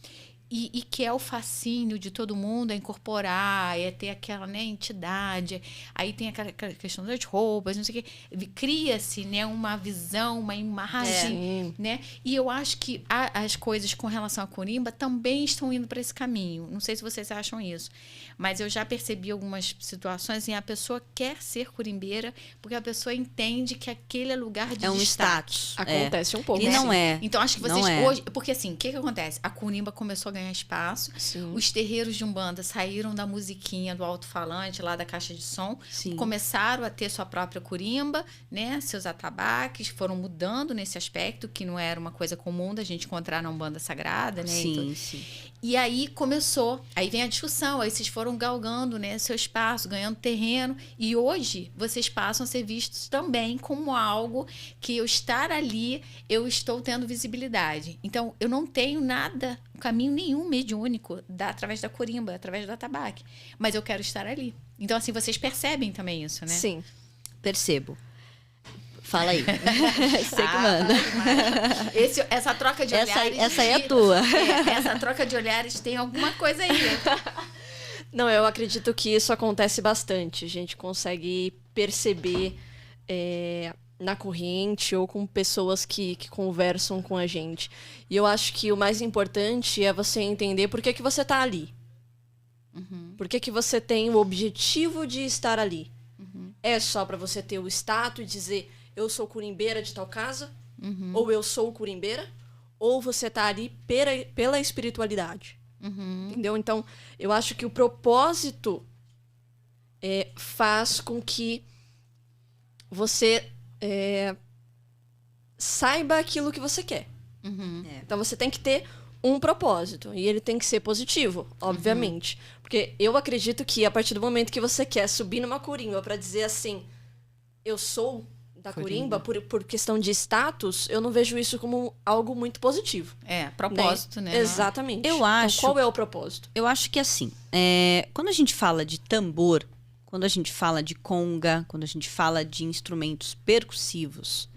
e que é o fascínio de todo mundo, é incorporar, é ter aquela, né, entidade. Aí tem aquela questão das roupas, não sei o quê. Cria-se, né, uma visão, uma imagem, né? E eu acho que as coisas com relação à Corimba também estão indo para esse caminho. Não sei se vocês acham isso, mas eu já percebi algumas situações em a pessoa quer ser curimbeira porque a pessoa entende que aquele é lugar de um destaque. status. Acontece um pouco. E não é. Então, acho que vocês hoje... Porque, assim, o que acontece? A Corimba começou a ganhar espaço. Sim. Os terreiros de Umbanda saíram da musiquinha do alto-falante, lá da caixa de som. Sim. Começaram a ter sua própria curimba, né? Seus atabaques foram mudando nesse aspecto, que não era uma coisa comum da gente encontrar na Umbanda Sagrada, né? Sim, Então, sim. e aí começou, aí vem a discussão, aí vocês foram galgando, né, seu espaço, ganhando terreno, e hoje vocês passam a ser vistos também como algo que eu estar ali, eu estou tendo visibilidade. Então, eu não tenho nada, caminho nenhum mediúnico através da corimba, através do atabaque, mas eu quero estar ali. Então, assim, vocês percebem também isso, né? Sim. Percebo. Fala aí. Você que manda. Essa troca de olhares... Essa aí é tua. Essa troca de olhares tem alguma coisa aí. Não, eu acredito que isso acontece bastante. A gente consegue perceber na corrente ou com pessoas que conversam com a gente. E eu acho que o mais importante é você entender por que você tá ali. Uhum. Por que você tem o objetivo de estar ali. Uhum. É só pra você ter o status e dizer eu sou curimbeira de tal casa? Uhum. Ou eu sou curimbeira? Ou você tá ali pela espiritualidade? Uhum. Entendeu? Então, eu acho que o propósito faz com que você saiba aquilo que você quer. Uhum. Então, você tem que ter um propósito. E ele tem que ser positivo, obviamente. Porque eu acredito que a partir do momento que você quer subir numa curimba pra dizer assim, eu sou da curimba, por questão de status, eu não vejo isso como algo muito positivo. Propósito, né? Exatamente. Eu acho... Então, qual é o propósito? Eu acho que assim, quando a gente fala de tambor, quando a gente fala de conga, quando a gente fala de instrumentos percussivos,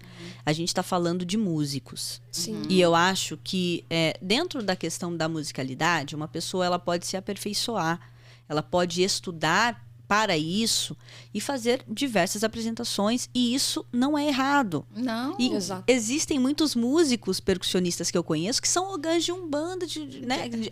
a gente está falando de músicos. Sim. E eu acho que dentro da questão da musicalidade, uma pessoa ela pode se aperfeiçoar, ela pode estudar para isso e fazer diversas apresentações, e isso não é errado. Não. E Exato. existem muitos músicos percussionistas que eu conheço que são ogãs de umbanda,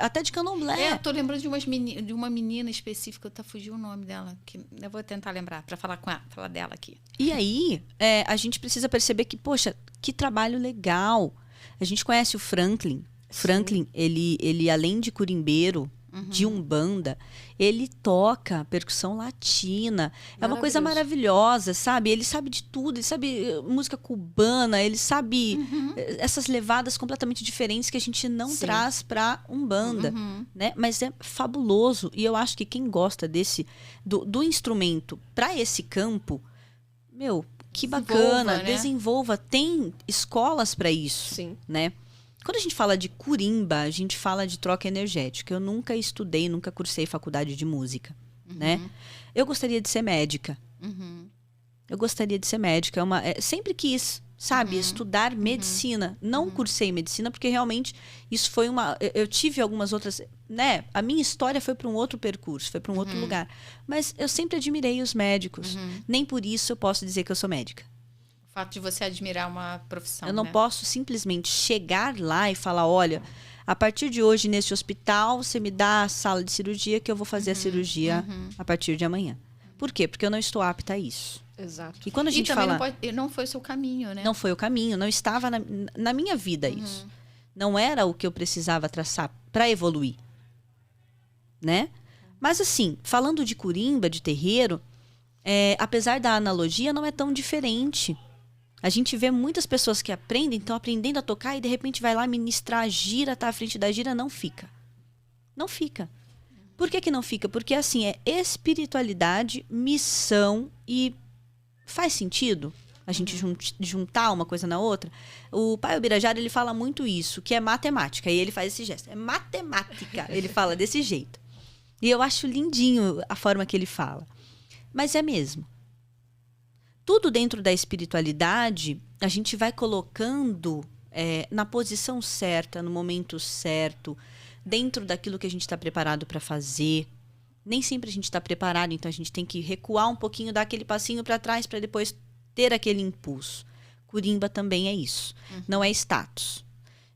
até de candomblé. Eu tô lembrando de uma menina específica, fugiu o nome dela, que eu vou tentar lembrar para falar dela aqui. E aí, a gente precisa perceber que, poxa, que trabalho legal. A gente conhece o Franklin. Franklin, ele além de curimbeiro, de umbanda, ele toca percussão latina. É uma coisa maravilhosa, sabe? Ele sabe de tudo, ele sabe música cubana, ele sabe essas levadas completamente diferentes que a gente não traz pra umbanda, né? Mas é fabuloso, e eu acho que quem gosta do instrumento pra esse campo, meu, que bacana, né? desenvolva, tem escolas pra isso, Sim. né? Quando a gente fala de curimba, a gente fala de troca energética. Eu nunca estudei, nunca cursei faculdade de música, né? Eu gostaria de ser médica. Eu gostaria de ser médica. Sempre quis, sabe, estudar medicina. Não cursei medicina porque realmente isso foi eu tive algumas outras, né? A minha história foi para um outro percurso, foi para um outro lugar. Mas eu sempre admirei os médicos. Nem por isso eu posso dizer que eu sou médica. O fato de você admirar uma profissão, Eu não né? posso simplesmente chegar lá e falar, olha, a partir de hoje, nesse hospital, você me dá a sala de cirurgia que eu vou fazer a cirurgia a partir de amanhã. Por quê? Porque eu não estou apta a isso. Exato. E quando a E gente também fala... não foi o seu caminho, né? Não foi o caminho, não estava na minha vida isso. Não era o que eu precisava traçar para evoluir, né? Mas assim, falando de curimba, de terreiro, apesar da analogia, não é tão diferente. A gente vê muitas pessoas que estão aprendendo a tocar e de repente vai lá ministrar a gira, tá à frente da gira, não fica. Não fica. Por que não fica? Porque assim, é espiritualidade, missão e faz sentido a gente juntar uma coisa na outra. O Pai Ubirajara, ele fala muito isso, que é matemática, e ele faz esse gesto. É matemática, ele fala desse jeito. E eu acho lindinho a forma que ele fala. Mas é mesmo. Tudo dentro da espiritualidade, a gente vai colocando na posição certa, no momento certo, dentro daquilo que a gente está preparado para fazer. Nem sempre a gente está preparado, então a gente tem que recuar um pouquinho, dar aquele passinho para trás para depois ter aquele impulso. Curimba também é isso. Não é status.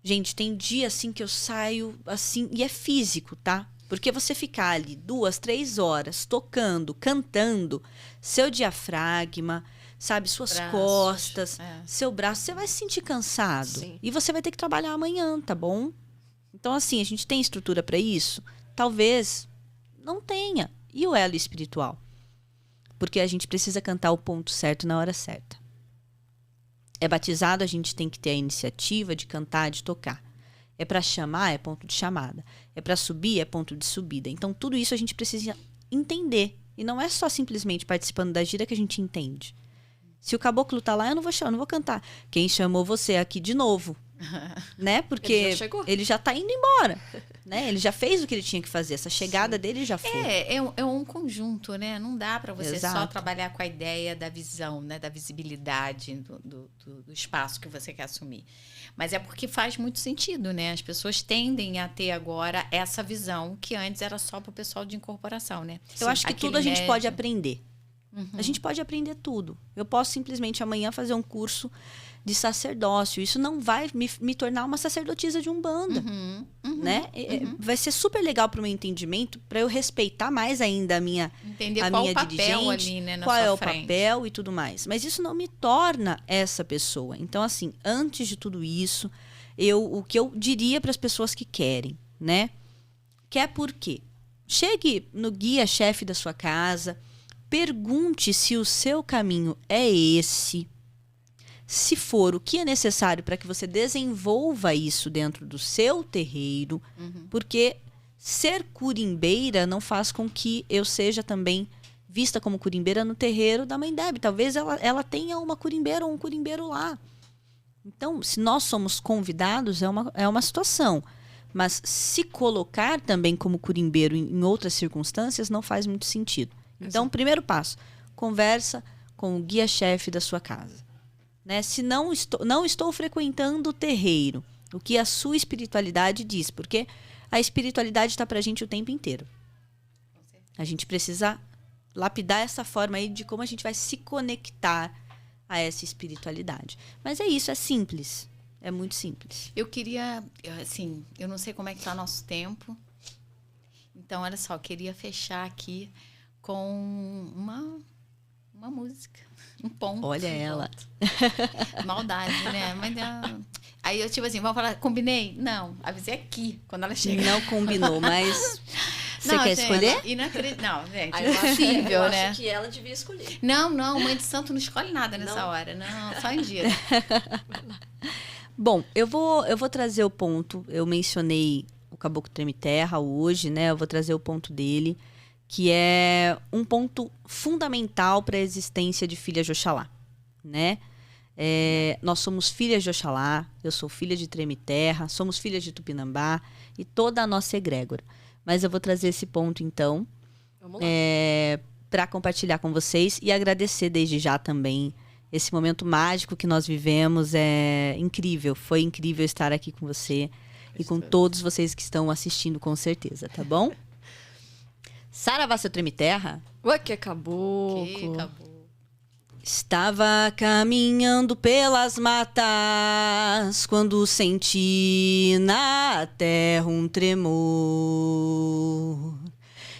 Gente, tem dia assim que eu saio assim, e é físico, tá? Porque você ficar ali 2, 3 horas tocando, cantando, seu diafragma, sabe, suas costas, seu braço, você vai se sentir cansado. Sim. E você vai ter que trabalhar amanhã, tá bom? Então, assim, a gente tem estrutura para isso? Talvez não tenha. E o elo espiritual? Porque a gente precisa cantar o ponto certo na hora certa. É batizado, a gente tem que ter a iniciativa de cantar, de tocar. É para chamar, é ponto de chamada. É para subir, é ponto de subida. Então, tudo isso a gente precisa entender. E não é só simplesmente participando da gira que a gente entende. Se o caboclo tá lá, eu não vou cantar. Quem chamou você aqui de novo? Né? Porque ele já tá indo embora. Né? Ele já fez o que ele tinha que fazer. Essa chegada dele já foi. É um conjunto, né? Não dá para você Exato. só trabalhar com a ideia da visão, né? Da visibilidade do espaço que você quer assumir. Mas é porque faz muito sentido, né? As pessoas tendem a ter agora essa visão que antes era só para o pessoal de incorporação, né? Eu acho que tudo a gente pode aprender. A gente pode aprender tudo. Eu posso simplesmente amanhã fazer um curso de sacerdócio. Isso não vai me tornar uma sacerdotisa de Umbanda. Né? Vai ser super legal para o meu entendimento, para eu respeitar mais ainda a minha entender qual o papel ali, né, na qual sua é o frente. papel e tudo mais. Mas isso não me torna essa pessoa. Então, assim, antes de tudo isso, o que eu diria para as pessoas que querem, né? Quer por quê? Chegue no guia-chefe da sua casa, pergunte se o seu caminho é esse. Se for, o que é necessário para que você desenvolva isso dentro do seu terreiro, porque ser curimbeira não faz com que eu seja também vista como curimbeira no terreiro da Mãe Deb. Talvez ela tenha uma curimbeira ou um curimbeiro lá. Então, se nós somos convidados, é uma situação. Mas se colocar também como curimbeiro em outras circunstâncias não faz muito sentido. Então, primeiro passo, conversa com o guia-chefe da sua casa. Né? Se não estou frequentando o terreiro, o que a sua espiritualidade diz, porque a espiritualidade está para a gente o tempo inteiro. A gente precisa lapidar essa forma aí de como a gente vai se conectar a essa espiritualidade. Mas é isso, é simples. É muito simples. Eu queria, assim, eu não sei como é que está nosso tempo. Então, olha só, eu queria fechar aqui com uma música, um ponto. Olha ela. Maldade, né? Mas aí eu, tipo assim, vamos falar, combinei? Não, avisei aqui, quando ela chegar. Não combinou, mas você quer escolher? Não, gente, Aí eu acho, impossível, né? acho que ela devia escolher. Não, mãe de santo não escolhe nada nessa hora. Não, só em dia. Bom, eu vou trazer o ponto. Eu mencionei o Caboclo Treme Terra hoje, né? Eu vou trazer o ponto dele, que é um ponto fundamental para a existência de filha de Oxalá, né? Nós somos filhas de Oxalá, eu sou filha de Treme Terra, somos filhas de Tupinambá e toda a nossa egrégora. Mas eu vou trazer esse ponto, então, para compartilhar com vocês e agradecer desde já também esse momento mágico que nós vivemos. É incrível, foi incrível estar aqui com você e com todos vocês que estão assistindo, com certeza, tá bom? Saravá, seu Treme Terra. Ué, que acabou. Estava caminhando pelas matas quando senti na terra um tremor.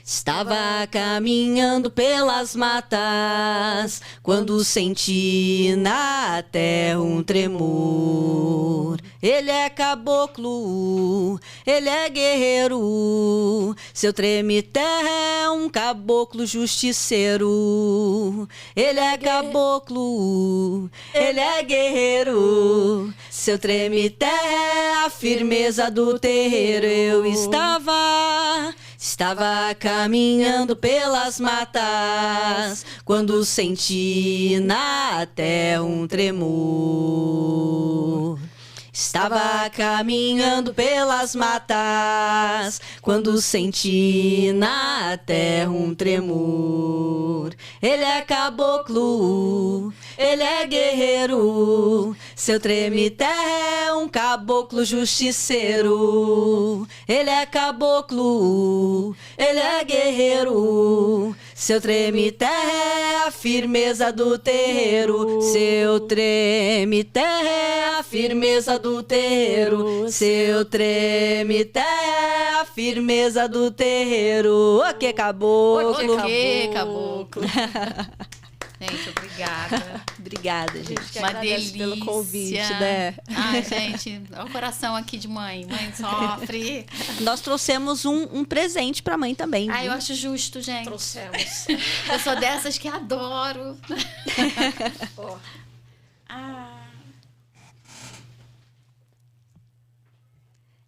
Estava caminhando pelas matas quando senti na terra um tremor. Ele é caboclo, ele é guerreiro, seu Treme Terra é um caboclo justiceiro. Ele é caboclo, ele é guerreiro, seu Treme Terra é a firmeza do terreiro. Eu estava caminhando pelas matas quando senti na terra um tremor. Estava caminhando pelas matas quando senti na terra um tremor. Ele é caboclo, ele é guerreiro, seu Treme Terra é um caboclo justiceiro. Ele é caboclo, ele é guerreiro, seu Treme Terra é a firmeza do terreiro. Seu Treme Terra é a firmeza do terreiro. Seu Treme Terra é a firmeza do terreiro. O que caboclo? O que caboclo? Gente, obrigada. Obrigada, gente. Que Uma agradece delícia. pelo convite, né? Ai, gente, olha o coração aqui de mãe. Mãe sofre. Nós trouxemos um presente pra mãe também. Ai, viu? eu acho justo, gente. Trouxemos. Eu sou dessas que adoro. Ó,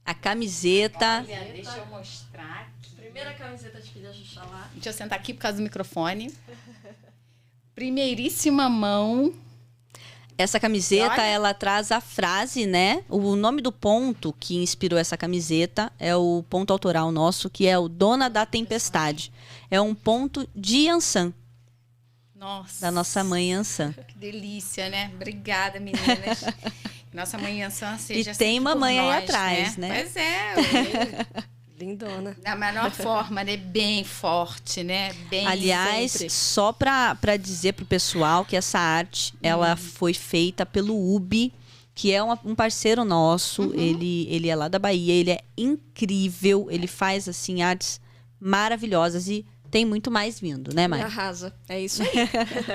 A camiseta. Olha, deixa eu mostrar aqui. primeira camiseta de Filha Xuxalá. Deixa eu sentar aqui por causa do microfone. Primeiríssima mão. Essa camiseta, Olha. ela traz a frase, né? O nome do ponto que inspirou essa camiseta é o ponto autoral nosso, que é o Dona da Tempestade. É um ponto de Yansan, Nossa. da nossa mãe Yansan. Que delícia, né? Obrigada, meninas. Nossa mãe Yansan seja E tem sempre por mamãe aí nós, atrás, né? Pois é. Lindona. Da melhor forma, né? Bem forte, né? Bem Aliás, sempre. só pra dizer pro pessoal que essa arte, ela foi feita pelo Ubi, que é um parceiro nosso. Ele é lá da Bahia, ele é incrível, ele faz, assim, artes maravilhosas e tem muito mais vindo, né, Mari? Arrasa. É isso aí.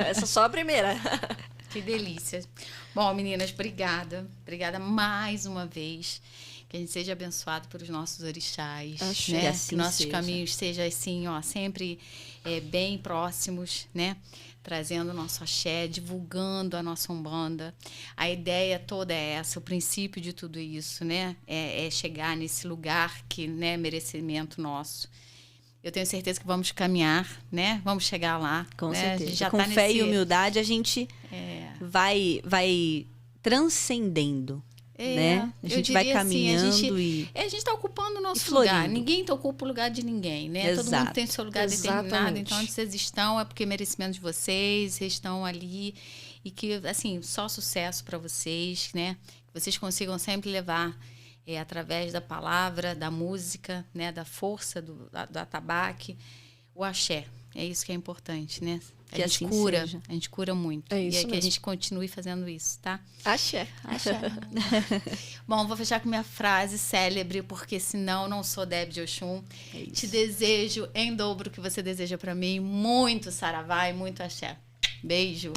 Essa é só a primeira. Que delícia. Bom, meninas, obrigada. Obrigada mais uma vez. Que a gente seja abençoado pelos nossos orixás, Acho né? que assim nossos seja. caminhos sejam assim, ó, sempre bem próximos, né? Trazendo o nosso axé, divulgando a nossa Umbanda. A ideia toda é essa, o princípio de tudo isso, né? É chegar nesse lugar que, né, merecimento nosso. Eu tenho certeza que vamos caminhar, né? Vamos chegar lá. Com né? A certeza. gente já Com tá fé e nesse- humildade, a gente vai transcendendo, né? A eu gente vai diria assim, caminhando a gente está ocupando o nosso florindo. lugar. Ninguém ocupa o lugar de ninguém, né? Todo Exato. mundo tem seu lugar determinado. Exatamente. Então, onde vocês estão é porque é merecimento de vocês, vocês estão ali. E que, assim, só sucesso para vocês, né? Que vocês consigam sempre levar, através da palavra, da música, né? Da força do atabaque, o axé. É isso que é importante, né? A Que gente assim cura, seja. a gente cura muito. É isso e que a mesmo. gente continue fazendo isso, tá? Axé. Bom, vou fechar com minha frase célebre, porque senão não sou Deb de Oxum. Te desejo em dobro o que você deseja pra mim. Muito saravá e muito axé. Beijo.